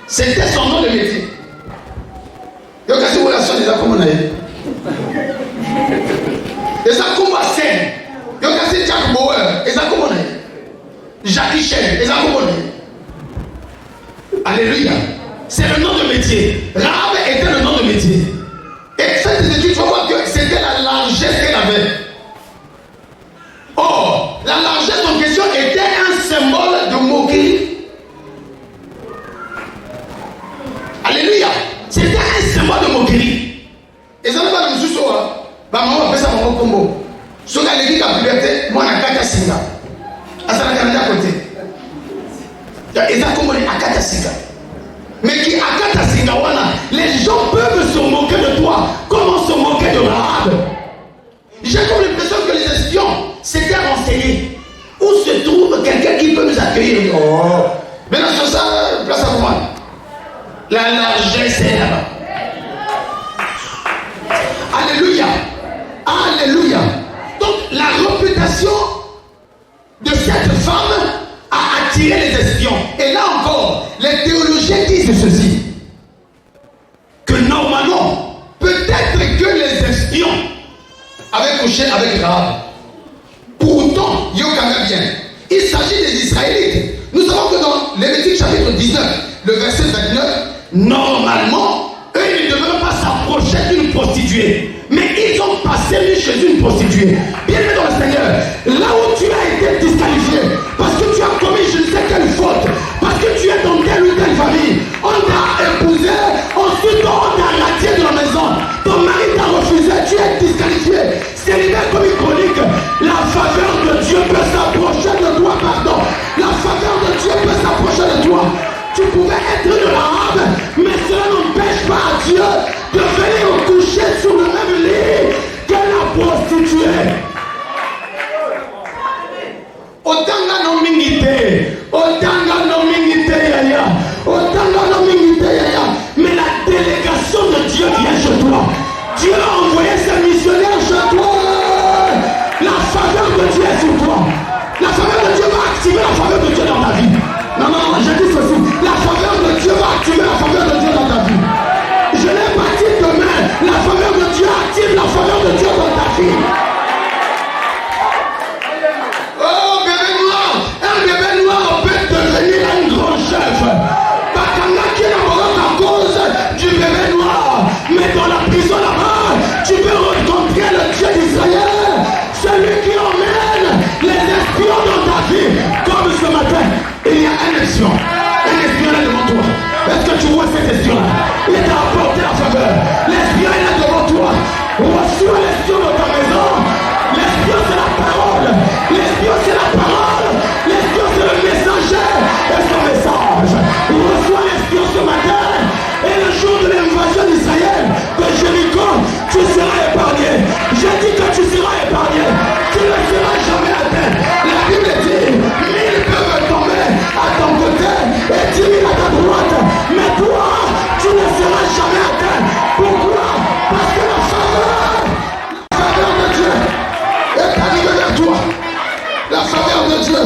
S1: C'était son nom de métier. Et quand vous relation déjà comme on a eu. Et ça comme à scène. Et quand c'est Jack Bauer. Et ça comme on a eu. Jackie Chan. Et ça comme on a eu. Alléluia. C'est le nom de métier. Rahab était le nom de métier. Et faites des études, tu vas voir que c'était la largesse qu'elle avait. Or, la largesse en question était un symbole de moquerie. Alléluia. C'était un symbole de moquerie. Et ça n'est pas de M. Soa. Maman appelle ça mon combo. Soka l'équipe a puberté, moi on a Kata Singa. À ça, on a à côté. Et ça, comme on est à Kata Singa. Mais qui à Kata Singa, les gens peuvent se moquer de toi, comme on se moquait de Rahab. J'ai comme l'impression que les espions s'étaient renseignés. Où se trouve quelqu'un qui peut nous accueillir? Oh, mais dans ce sens, place à moi. La largesse est là-bas. Alléluia. Alléluia. Donc la réputation de cette femme a attiré les espions. Et là encore, les théologiens disent ceci. Que normalement, peut-être que les espions avaient couché avec Rahab. Pourtant, Yokanga bien. Il s'agit des Israélites. Nous savons que dans Lévitique chapitre 19, le verset 29, normalement, eux ils ne devaient pas s'approcher d'une prostituée. Mais ils ont passé chez une prostituée. Bien-aimé dans le Seigneur, là où tu as été disqualifié, parce que tu as commis je ne sais quelle faute, parce que tu es dans telle ou telle famille, on t'a épousé, ensuite on t'a radié de la maison, ton mari t'a refusé, tu es disqualifié. C'est l'idée comme une chronique. La faveur de Dieu peut s'approcher de toi, pardon. La faveur de Dieu peut s'approcher de toi. Tu pouvais être de Rahab, mais cela n'empêche pas à Dieu de venir coucher sur le même lit que la prostituée. Otanga no mingite, otanga no mingite yaya, otanga no mingite yaya. Mais la délégation de Dieu vient chez toi. Dieu a envoyé ses missionnaires chez toi. La faveur de Dieu est sur toi. La faveur de Dieu va activer la faveur de Dieu dans ta vie. Non, non, je dis ceci. La faveur de Dieu va activer la faveur de Dieu dans ta vie. Je n'ai pas dit demain. La faveur de Dieu active la faveur de Dieu dans ta vie. Oh, bébé noir. Un bébé noir peut devenir un grand chef. Bakanga qui est à cause du bébé noir. Mais dans la prison là-bas, tu peux rencontrer le Dieu d'Israël. Celui qui emmène les espions dans ta vie. Comme ce matin. Il y a un espion là devant toi. Est-ce que tu vois cet espion là? Il t'a apporté la faveur. L'espion est là devant toi. Reçois l'espion dans ta maison. L'espion c'est la parole. L'espion c'est la parole. L'espion c'est le messager et son message. Reçois l'espion ce matin. Et le jour de l'invasion d'Israël, de Jéricho, tu seras épargné. J'ai dit que tu seras épargné. Tu ne seras jamais atteint. La Bible dit, 1000 peuvent tomber à ton côté et 10 000 à ta droite. Mais toi, tu ne seras jamais atteint. Pourquoi? Parce que la faveur de Dieu est arrivée vers toi. La faveur de Dieu.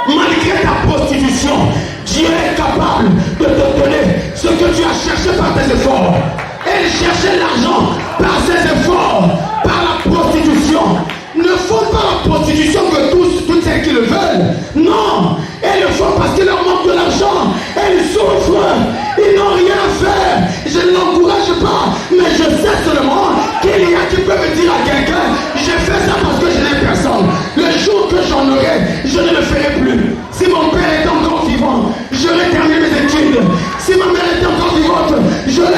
S1: Malgré ta prostitution, Dieu est capable de te donner ce que tu as cherché par tes efforts. Elle cherchait l'argent par ses efforts, par la prostitution. Ne font pas la prostitution que toutes celles qui le veulent. Non, elles le font parce qu'il leur manque de l'argent. Elles souffrent, ils n'ont rien à faire. Je ne l'encourage pas, mais je sais seulement qu'il y a qui peuvent dire à quelqu'un, j'ai fait ça parce que je n'ai personne. Le jour que j'en aurai, je ne le ferai plus. Si mon père est encore vivant, j'aurai terminé mes études. Si ma mère est encore vivante, j'aurai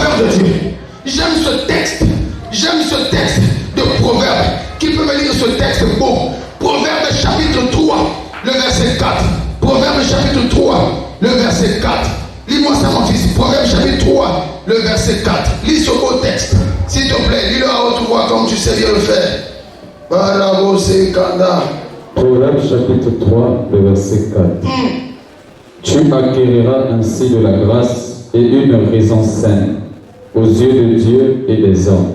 S1: faveur de Dieu. J'aime ce texte de Proverbe. Qui peut me lire ce texte beau? Proverbe chapitre 3, le verset 4. Proverbe chapitre 3, le verset 4. Lis-moi ça, mon fils. Proverbe chapitre 3, le verset 4. Lis ce beau texte. S'il te plaît, lis-le à haute voix comme tu sais bien le faire.
S3: Proverbe chapitre 3, le verset 4. Tu acquériras ainsi de la grâce et une raison saine aux yeux de Dieu et des hommes.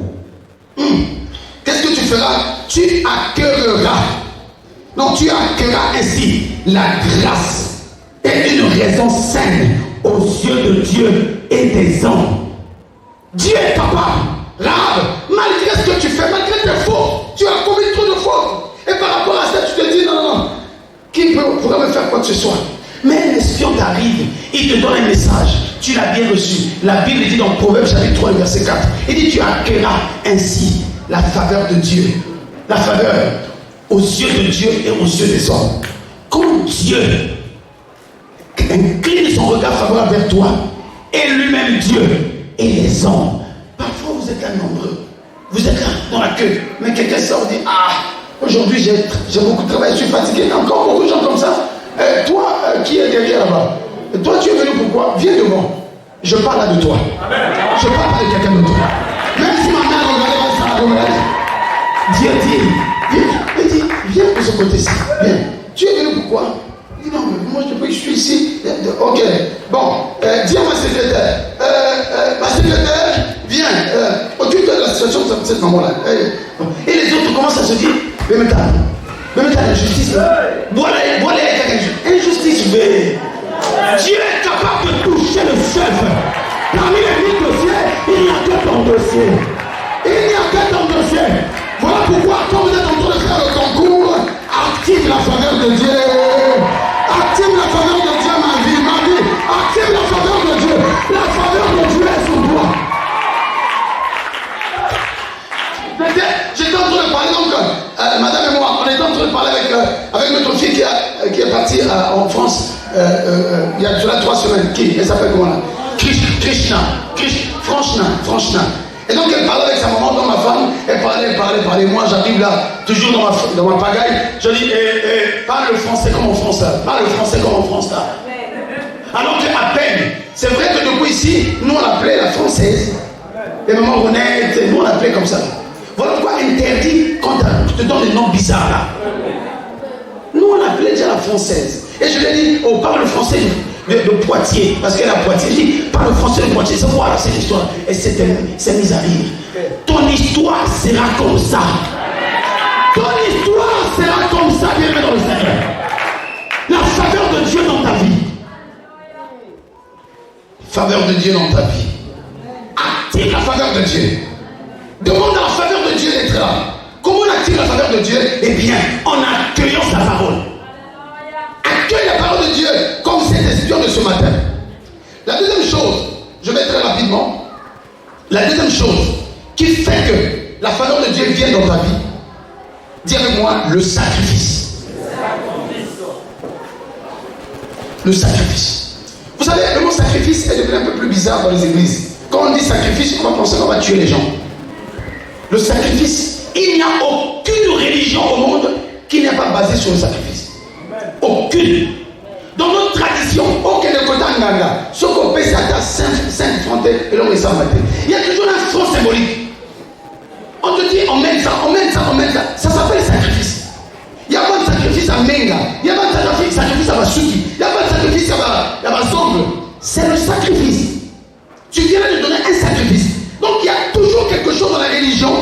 S1: Qu'est-ce que tu feras? Tu acquériras. Non, tu acquériras ainsi la grâce et une raison saine aux yeux de Dieu et des hommes. Dieu est capable. Rahab, malgré ce que tu fais, malgré tes fautes, tu as commis trop de fautes. Et par rapport à ça, tu te dis non. Qui pourrait me faire quoi que ce soit? Mais un espion t'arrive, il te donne un message. Tu l'as bien reçu. La Bible dit dans Proverbe chapitre 3, verset 4. Il dit tu acquériras ainsi la faveur de Dieu. La faveur aux yeux de Dieu et aux yeux des hommes. Quand Dieu incline son regard favorable vers toi, et lui-même Dieu et les hommes. Parfois vous êtes là nombreux. Vous êtes là dans la queue. Mais quelqu'un sort et dit aujourd'hui j'ai beaucoup de travail, je suis fatigué. Il y a encore beaucoup de gens comme ça. Toi qui es derrière là-bas, toi tu es venu pourquoi? Viens devant. Je parle là de toi. Je parle pas de quelqu'un d'autre. Même si ma mère regardait ça, Dieu dit, viens de ce côté-ci. Viens. Tu es venu pourquoi? Il dit non, mais moi je suis ici. Ok. Bon, dis à ma secrétaire. Ma secrétaire, viens. Occupe-toi de la situation de cette maman-là. Et les autres commencent à se dire, mais maintenant, injustice. Voilà, injustice. Dieu est capable de toucher le chef. Parmi les 1000 dossiers, il n'y a que ton dossier. Voilà pourquoi, quand vous êtes en train de faire le concours, active la faveur de Dieu. Active la faveur de Dieu, ma vie. Active la faveur de Dieu. La faveur de Dieu est sur toi. J'étais en train de parler, donc, madame et moi, on était en train de parler avec notre fille qui est partie en France il y a cela 3 semaines. Elle s'appelle comment là? Krishna. Franchna. Et donc elle parlait avec sa maman, donc ma femme, elle parlait. Moi j'arrive là, toujours dans ma pagaille, je dis, parle le français comme en France là. Alors qu'à peine, c'est vrai que depuis ici, nous on l'appelait la française. Les mamans honnêtes, nous on l'appelait comme ça. Voilà pourquoi interdit quand je te donne des noms bizarres là. Nous on l'appelait déjà la française. Et je lui ai dit, parle le français de Poitiers, parce qu'elle a Poitiers. Je dis, parle le français de Poitiers, c'est quoi là cette histoire? Et c'est mise à rire. Ton histoire sera comme ça. Bienvenue dans le Seigneur. La faveur de Dieu dans ta vie. Faveur de Dieu dans ta vie. Active la faveur de Dieu. Demande à la faveur de Dieu d'être là. Comment on active la faveur de Dieu? Eh bien, en accueillant sa parole. Accueille la parole de Dieu comme cet espion de ce matin. La deuxième chose, je vais très rapidement. La deuxième chose qui fait que la faveur de Dieu vienne dans ta vie, dis avec moi le sacrifice. Le sacrifice. Vous savez, le mot sacrifice est devenu un peu plus bizarre dans les églises. Quand on dit sacrifice, on va penser qu'on va tuer les gens. Le sacrifice, il n'y a aucune religion au monde qui n'est pas basée sur le sacrifice. Aucune. Dans notre tradition, aucun de côté nganga, ce qu'on peut s'attendre 5 francs et l'on est matin. Il y a toujours un franc symbolique. On te dit, on met ça. Ça s'appelle sacrifice. Il n'y a pas de sacrifice à Menga. Il n'y a pas de sacrifice à Basuki. Il n'y a pas de sacrifice à Bazongle. C'est le sacrifice. Tu viens de donner un sacrifice. Donc il y a toujours quelque chose dans la religion.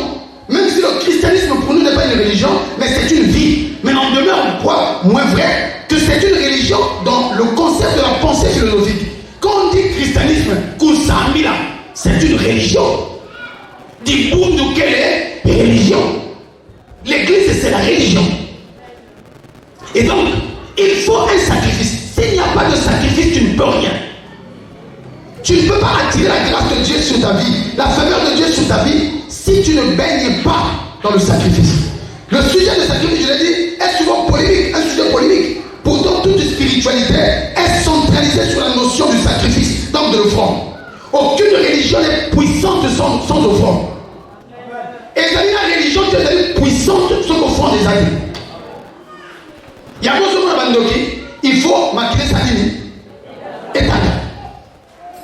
S1: Même si le christianisme pour nous n'est pas une religion, mais c'est une vie. Mais on demeure quoi? Moins vrai que c'est une religion dans le concept de la pensée philosophique. Quand on dit christianisme, Koussamila, c'est une religion. Dit Bundu quelle est religion. L'église c'est la religion. Et donc, il faut un sacrifice. S'il n'y a pas de sacrifice, tu ne peux rien. Tu ne peux pas attirer la grâce de Dieu sur ta vie, la faveur de Dieu sur ta vie, si tu ne baignes pas dans le sacrifice. Le sujet de sacrifice, je l'ai dit, est souvent polémique, un sujet polémique. Pourtant, toute spiritualité est centralisée sur la notion du sacrifice, donc de l'offrande. Aucune religion n'est puissante sans offrande. Et la religion qui est puissante sans offrande des années. Il y a besoin de bandoki, il faut maquiller sa ligne. Et tanga.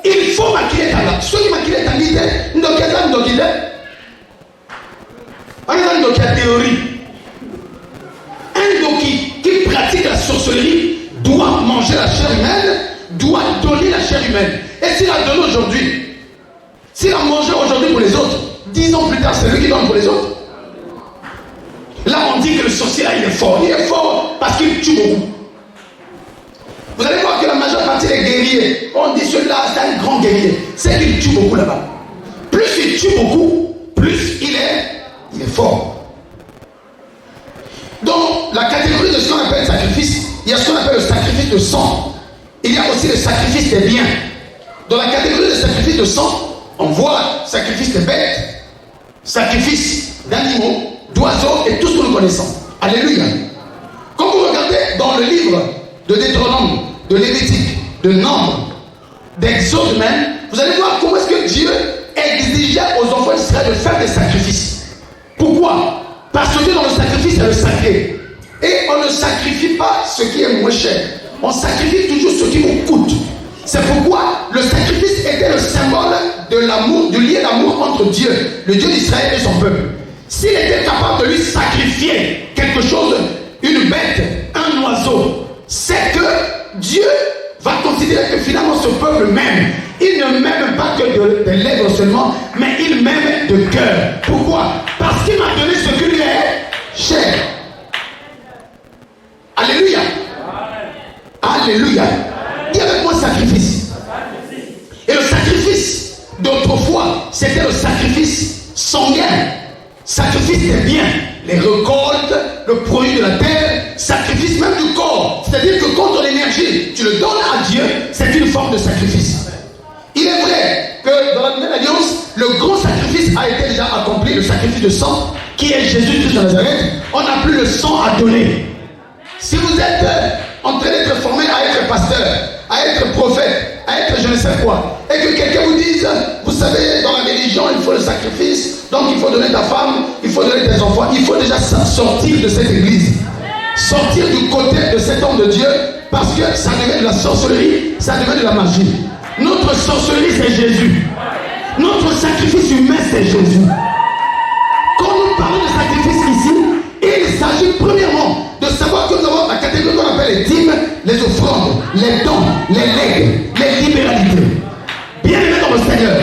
S1: Il faut maquiller tanga. Ceux qui maquillent tanga, on est dans la théorie. Un doki qui pratique la sorcellerie doit manger la chair humaine, doit donner la chair humaine. Et s'il la donne aujourd'hui, s'il a mangé aujourd'hui pour les autres, 10 ans plus tard, c'est lui qui donne pour les autres. Là, on dit que le sorcier, là, il est fort. Il est fort parce qu'il tue beaucoup. Vous allez voir que la majeure partie des guerriers, on dit celui-là, c'est un grand guerrier. C'est qu'il tue beaucoup là-bas. Plus il tue beaucoup, plus il est fort. Dans la catégorie de ce qu'on appelle sacrifice, il y a ce qu'on appelle le sacrifice de sang. Il y a aussi le sacrifice des biens. Dans la catégorie de sacrifice de sang, on voit sacrifice des bêtes, sacrifice d'animaux, d'oiseaux et tout ce que nous connaissons. Alléluia. Quand vous regardez dans le livre de Deutéronome, de Lévitique, de Nombre, d'Exode même, vous allez voir comment est-ce que Dieu exigeait aux enfants d'Israël de faire des sacrifices. Pourquoi? Parce que dans le sacrifice, il y a le sacré. Et on ne sacrifie pas ce qui est moins cher. On sacrifie toujours ce qui vous coûte. C'est pourquoi le sacrifice était le symbole de l'amour, du lien d'amour entre Dieu, le Dieu d'Israël et son peuple. S'il était capable de lui sacrifier quelque chose, une bête, un oiseau, c'est que Dieu va considérer que finalement ce peuple m'aime. Il ne m'aime pas que de lèvres seulement, mais il m'aime de cœur. Pourquoi? Parce qu'il m'a donné ce qui lui est cher. Alléluia. Alléluia. Dis avec moi sacrifice. Et le sacrifice d'autrefois, c'était le sacrifice sanguin. Sacrifice des biens, les récoltes, le produit de la terre, sacrifice même du corps. C'est-à-dire que quand ton énergie, tu le donnes à Dieu, c'est une forme de sacrifice. Il est vrai que dans la Nouvelle Alliance, le grand sacrifice a été déjà accompli, le sacrifice de sang, qui est Jésus-Christ de Nazareth. On n'a plus le sang à donner. Si vous êtes en train d'être formé à être pasteur, à être prophète, à être je ne sais quoi, et que quelqu'un vous dise, vous savez, dans la religion, il faut le sacrifice, donc il faut donner ta femme, il faut donner tes enfants, il faut déjà sortir de cette église, sortir du côté de cet homme de Dieu, parce que ça devient de la sorcellerie, ça devient de la magie. Notre sorcellerie, c'est Jésus. Notre sacrifice humain, c'est Jésus. Quand nous parlons de sacrifice ici, il s'agit premièrement de savoir que nous avons la catégorie qu'on appelle les dîmes, les offrandes, les dons, les legs, les libéralités. Bien-aimé dans le Seigneur,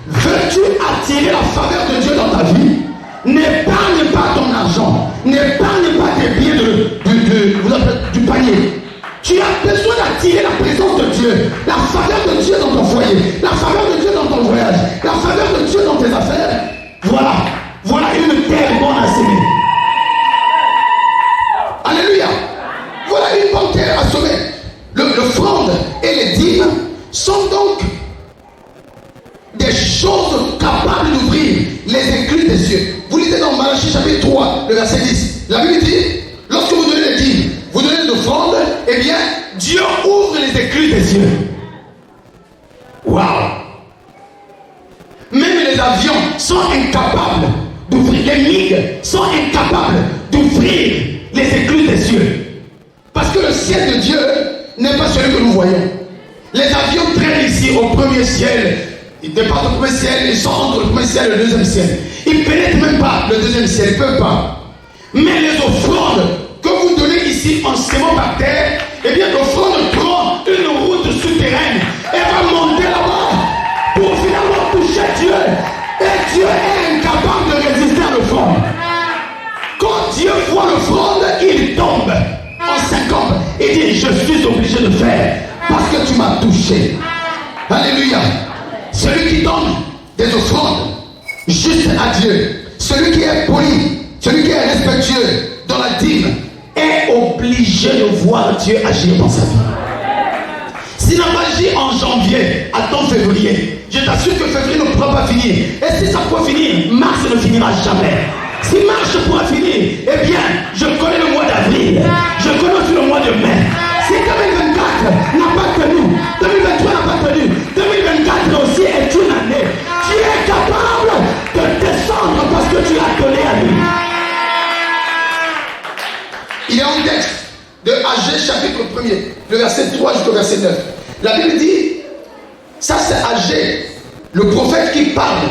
S1: veux-tu attirer la faveur de Dieu dans ta vie? N'épargne pas ton argent, n'épargne pas tes biens du panier. Tu as besoin d'attirer la présence de Dieu, la faveur de Dieu dans ton foyer, la faveur de Dieu dans ton voyage, la faveur de Dieu dans tes affaires. Voilà une terre bonne à semer. Alléluia. Voilà une bonne terre à semer. L'offrande et les dîmes sont donc des choses capables d'ouvrir les écluses des cieux. Vous lisez dans Malachie chapitre 3, le verset 10. La Bible dit, lorsque vous donnez les dîmes, vous donnez l'offrande, eh bien, Dieu ouvre les écluses des cieux. Waouh! Même les avions sont incapables d'ouvrir, les MiG sont incapables d'ouvrir les écluses des cieux. Parce que le ciel de Dieu n'est pas celui que nous voyons. Les avions traînent ici au premier ciel. Ils départent au premier ciel, ils sont entre le premier ciel et le deuxième ciel. Ils ne pénètrent même pas le deuxième ciel, ils ne peuvent pas. Mais les offrandes que vous donnez ici en semant par terre, eh bien l'offrande prend une route souterraine et va monter là-bas pour finalement toucher Dieu. Et Dieu est incapable de résister à l'offrande. Quand Dieu voit l'offrande, il tombe en 50 et dit, je suis obligé de faire parce que tu m'as touché. Alléluia. Celui qui donne des offrandes juste à Dieu, celui qui est poli, celui qui est respectueux dans la dîme, est obligé de voir Dieu agir dans sa vie. S'il n'a pas agi en janvier, attends février. Je t'assure que février ne pourra pas finir. Et si ça peut finir, mars ne finira jamais. Si mars pourra finir, eh bien, je connais le mois d'avril. Je connais aussi le mois de mai. Si 2024 n'a pas tenu, 2023 n'a pas tenu, 2024 aussi est une année. Tu es capable le verset 3 jusqu'au verset 9. La Bible dit, ça c'est Agé, le prophète qui parle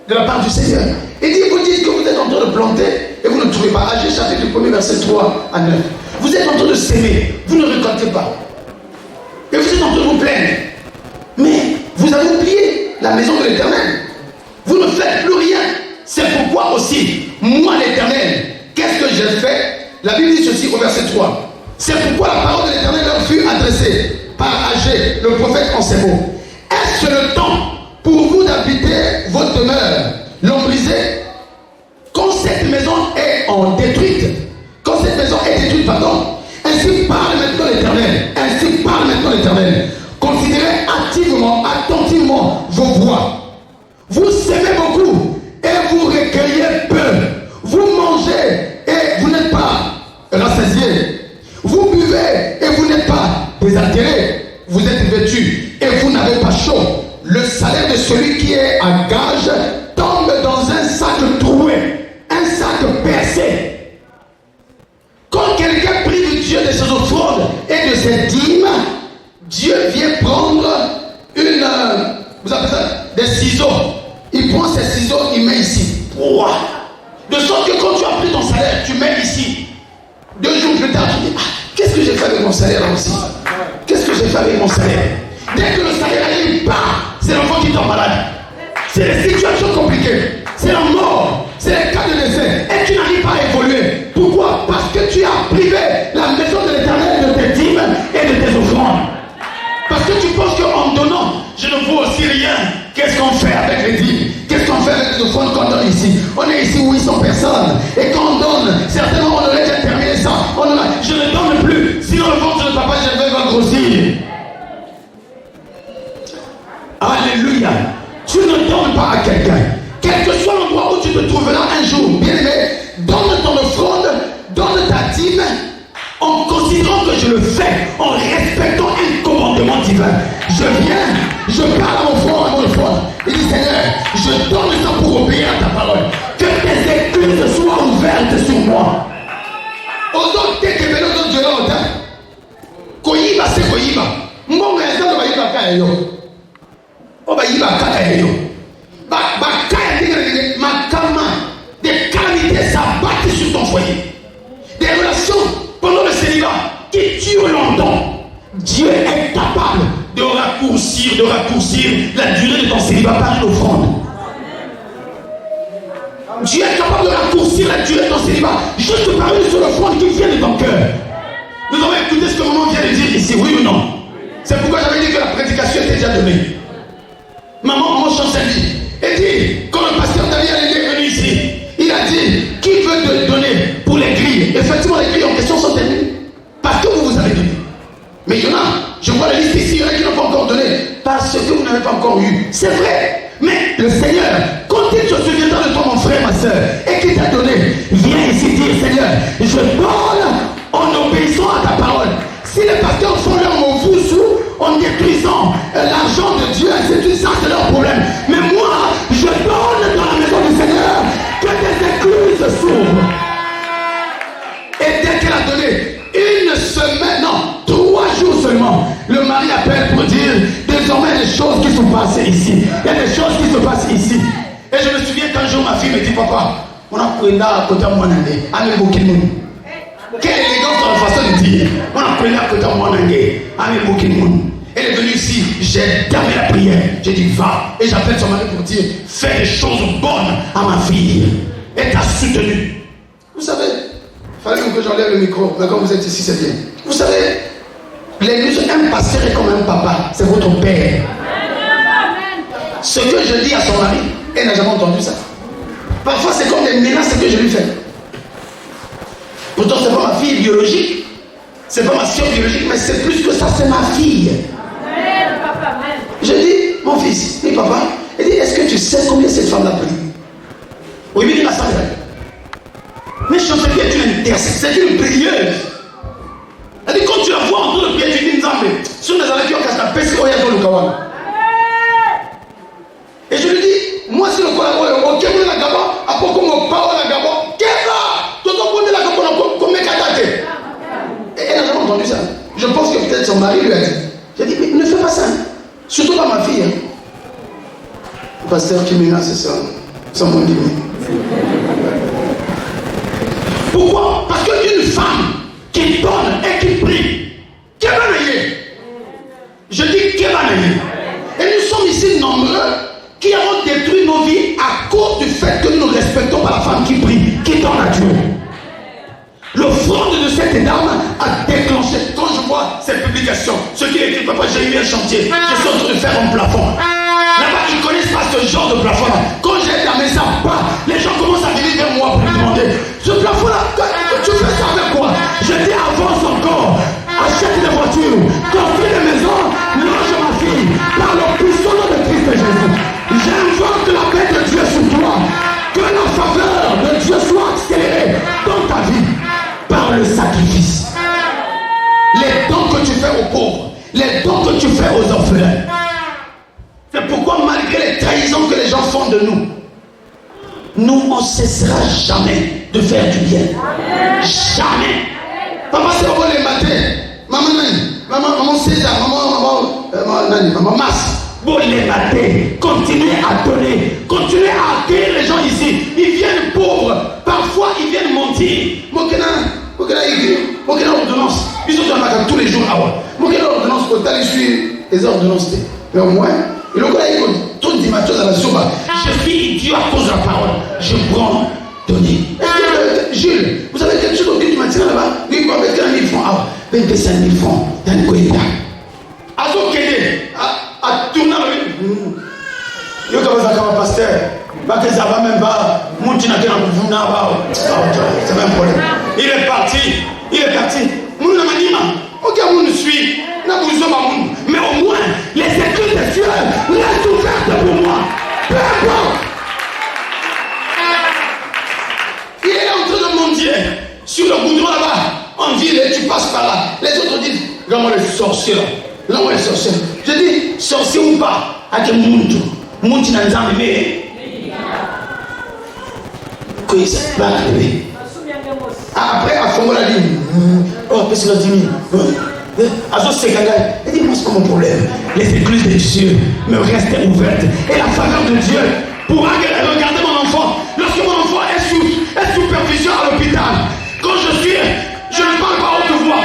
S1: de la part du Seigneur. Il dit, vous dites que vous êtes en train de planter et vous ne trouvez pas. Agé chapitre 1er verset 3 à 9. Vous êtes en train de s'aimer, vous ne récoltez pas. Et vous êtes en train de vous plaindre. Mais vous avez oublié la maison de l'Éternel. Vous ne faites plus rien. C'est pourquoi aussi, moi l'Éternel, qu'est-ce que j'ai fait? La Bible dit ceci au verset 3. C'est pourquoi la parole de l'Éternel leur fut adressée par Agé, le prophète, en ces mots. Est-ce le temps pour vous d'habiter votre demeure, l'ont brisée? Quand cette maison est en détruite, ainsi parle maintenant l'Éternel, considérez attentivement vos voies. Vous semez beaucoup et vous recueillez peu. Vous mangez et vous n'êtes pas rassasiés. Vous buvez et vous n'êtes pas désaltérés. Vous êtes vêtus et vous n'avez pas chaud. Le salaire de celui qui est à gage tombe dans un sac troué, un sac percé. Quand quelqu'un prive Dieu de ses offrandes et de ses dîmes, Dieu vient prendre vous appelez ça, des ciseaux. Il prend ces ciseaux, il met ici. Ouah. De sorte que quand tu as pris ton salaire, tu mets ici. 2 jours plus tard, tu dis, qu'est-ce que j'ai fait avec mon salaire là aussi? Qu'est-ce que j'ai fait avec mon salaire? Dès que le salaire arrive, c'est l'enfant qui tombe malade. C'est les situations compliquées. C'est la mort. C'est les cas de décès. Et tu n'arrives pas à évoluer. Pourquoi? Parce que tu as privé la maison de l'Éternel de tes dîmes et de tes offrandes. Parce que tu penses qu'en donnant, je ne vaux aussi rien. Qu'est-ce qu'on fait avec les dîmes? Qu'est-ce qu'on fait avec les offrandes qu'on donne ici? On est ici 800 personnes. Et quand on donne, certainement on aurait déjà terminé ça. Je ne donne plus. Sinon le ventre de papa, je vais grossir. Alléluia. Tu ne donnes pas à quelqu'un. Quel que soit l'endroit où tu te trouveras un jour, bien aimé, donne ton offrande, donne ta dîme, en considérant que je le fais, en respectant un commandement divin. Je viens, je parle à mon frère, à mon offrande. Il dit, Seigneur, je donne ça pour obéir à ta parole. Que tes écluses soient ouvertes sur moi. Autant que tu es dans Dieu là, koyiba c'est koyiba. Mbonga ya nzalo bayiba kaya yo. O bayiba kaka yo. Kaya ndenge makama. Des calamités s'abattent sur ton foyer. Des relations pendant le célibat qui tuent longtemps. Dieu est capable de raccourcir la durée de ton célibat par une offrande. Dieu est capable de raccourcir la durée de ton célibat juste par une seule offrande qui vient de ton cœur. Nous avons écouté ce que maman vient de dire ici, oui ou non? C'est pourquoi j'avais dit que la prédication était déjà donnée. Maman Chancelier, elle dit, quand le pasteur David est venu ici, il a dit, qui veut te donner pour les grilles? Effectivement, les grilles en question sont terminées. Parce que vous avez donné. Mais il y en a, je vois la liste ici, il y en a qui n'ont pas encore donné. Parce que vous n'avez pas encore eu. C'est vrai. Mais le Seigneur, quand il se souviendra de toi, mon frère, ma soeur, et qu'il t'a donné, viens ici dire, Seigneur, je donne en obéissant à ta parole. Si les pasteurs font leur mouvou en détruisant l'argent de Dieu, ça c'est leur problème. Mais moi, je donne dans la maison du Seigneur que des écluses s'ouvrent. Et dès qu'elle a donné une semaine, non, 3 jours seulement, le mari appelle pour dire, désormais il y a des choses qui se passent ici. Il y a des choses qui se passent ici. Et je me souviens qu'un jour ma fille me dit, papa, on a pris là à côté de moi, quelle élégance dans la façon de dire. On a pris là à côté de moi, elle est venue ici, j'ai damé la prière. J'ai dit, va. Et j'appelle son mari pour dire, fais des choses bonnes à ma fille. Elle t'a soutenu. Vous savez, il fallait que j'enlève le micro, mais quand vous êtes ici, c'est bien. Vous savez, l'église, un pasteur est comme un papa, c'est votre père. Ce que je dis à son mari, elle n'a jamais entendu ça. Parfois, c'est comme des menaces que je lui fais. Pourtant, c'est pas ma fille biologique, c'est pas ma soeur biologique, mais c'est plus que ça, c'est ma fille. Je dis, mon fils, dis papa, il dit, est-ce que tu sais combien cette femme l'a pris? Oui, mais il m'a savait. Mais je sais bien, tu l'intercèdes, c'est une prieuse. Elle dit, quand tu la vois en train de prier, tu dis, Nzambe, sur les alliés qui ont cassé la peste, il y a dans le kawan. Et je lui dis, moi, si le collaborateur, ok, vous la gabon, à pourquoi mon parole la gabon, qu'est-ce que tout le monde la gabon, comme mes katates. Et elle n'a jamais entendu ça. Je pense que peut-être Pasteur Kimina, c'est ça. C'est mon dîme. Pourquoi? Parce qu'une femme qui donne et qui prie, qu'elle va naître. Je dis qu'elle va naître. Et nous sommes ici nombreux qui avons détruit nos vies à cause du fait que nous ne respectons pas la femme qui prie, qui donne à Dieu. L'offrande de cette dame a déclenché. Quand je vois cette publication, ce qui est écrit, papa, j'ai eu un chantier, je suis en train de faire un plafond. Là-bas, ils ne connaissent pas ce genre de plafond-là. Quand j'ai terminé ça, les gens commencent à venir vers moi pour me demander, ce plafond-là, tu fais ça avec quoi? Je dis, avance encore, achète des voitures, construis des maisons, loge ma fille, par le puissant nom de Christ Jésus. J'invoque la paix de Dieu sur toi, que la faveur de Dieu soit accélérée dans ta vie par le sacrifice. Les dons que tu fais aux pauvres, les dons que tu fais aux orphelins. C'est pourquoi malgré les trahisons que les gens font de nous, nous on ne cessera jamais de faire du bien. Jamais. Papa c'est vraiment les matins. Maman César, maman Mas. Bon les matins, continuez à donner, continuez à accueillir les gens ici. Ils viennent pauvres, parfois ils viennent mentir. Mokena ordonnance. Ils sont dans tous les jours. Mokena ordonnance, je suis les ordonnances. Mais au moins, je suis idiot à cause de la parole. Je prends, donner. Jules, vous avez quelque chose auquel tu m'as tiré là-bas? Oui, vous avez 15 000 francs. Ah, 25 000 francs. Il y a une coïda. À ton kédé, à tourner avec. Yo, comme ça, comme pasteur, pas que ça va même pas. Mon tina qui est en vous là-bas. C'est pas un problème. Il est parti. Mon amanima. Ok, mon suit. Mais au moins, les écrits des cieux restent ouvertes pour moi. Peu importe. Il est en train de mendier sur le goudron là-bas, en ville, et tu passes par là. Les autres disent, regarde-moi les sorciers là. Regarde-moi les sorciers. Je dis, sorcier ou pas, à quel monde tu n'as jamais aimé. Que c'est pas arrivé. Après, à fond, on a dit, oh, parce que 10 000. Il dit, moi, c'est pas mon problème. Les églises des cieux me restent ouvertes. Et la faveur de Dieu pourra regarder mon enfant. Lorsque mon enfant est sous supervision à l'hôpital, quand je ne parle pas haute voix.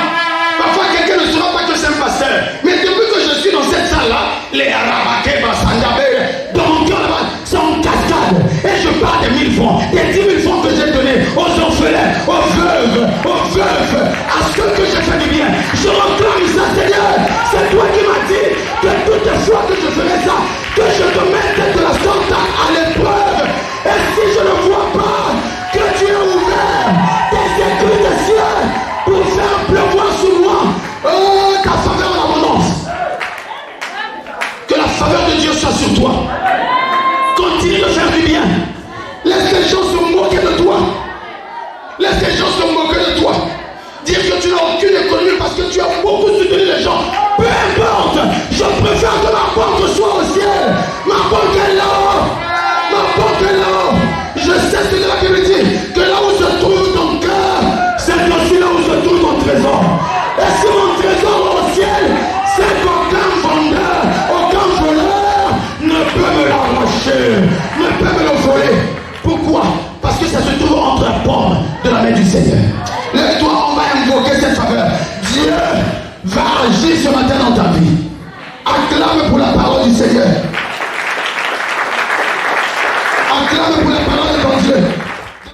S1: Parfois, quelqu'un ne saura pas que c'est un pasteur. Mais depuis que je suis dans cette salle-là, les Arabakeba, Sandabe, dans mon cœur là-bas, c'est en cascade. Et je parle des 1000 francs, des 10 000 francs que j'ai donnés aux orphelins, aux veuves, à ceux que j'ai fait du bien. Je reclame ça, Seigneur. C'est toi qui m'as dit que toutes les fois que je ferai ça, que je te mette de la sorte à l'épreuve. Et si je ne vois pas que tu es ouvert des écrits des cieux pour faire pleuvoir sur moi, oh, ta faveur en abondance. Que la faveur de Dieu soit sur toi. Continue de faire du bien. Laisse les gens se moquer de toi. Laisse les gens se moquer de toi. Dire que tu n'as aucune économie parce que tu as beaucoup soutenu les gens. Peu importe. Je préfère que ma porte soit au ciel. Ma porte est là-haut. Ma porte est là-haut. Je sais ce que la Bible dit. Que là où se trouve ton cœur, c'est aussi là où se trouve ton trésor. Et si mon trésor est au ciel, c'est qu'aucun vendeur, aucun voleur ne peut me l'arracher, ne peut me le voler. Pourquoi? Parce que ça se trouve entre la paume de la main du Seigneur. Lève-toi, on va invoquer cette faveur. Dieu va agir ce matin dans ta vie. Acclame pour la parole du Seigneur.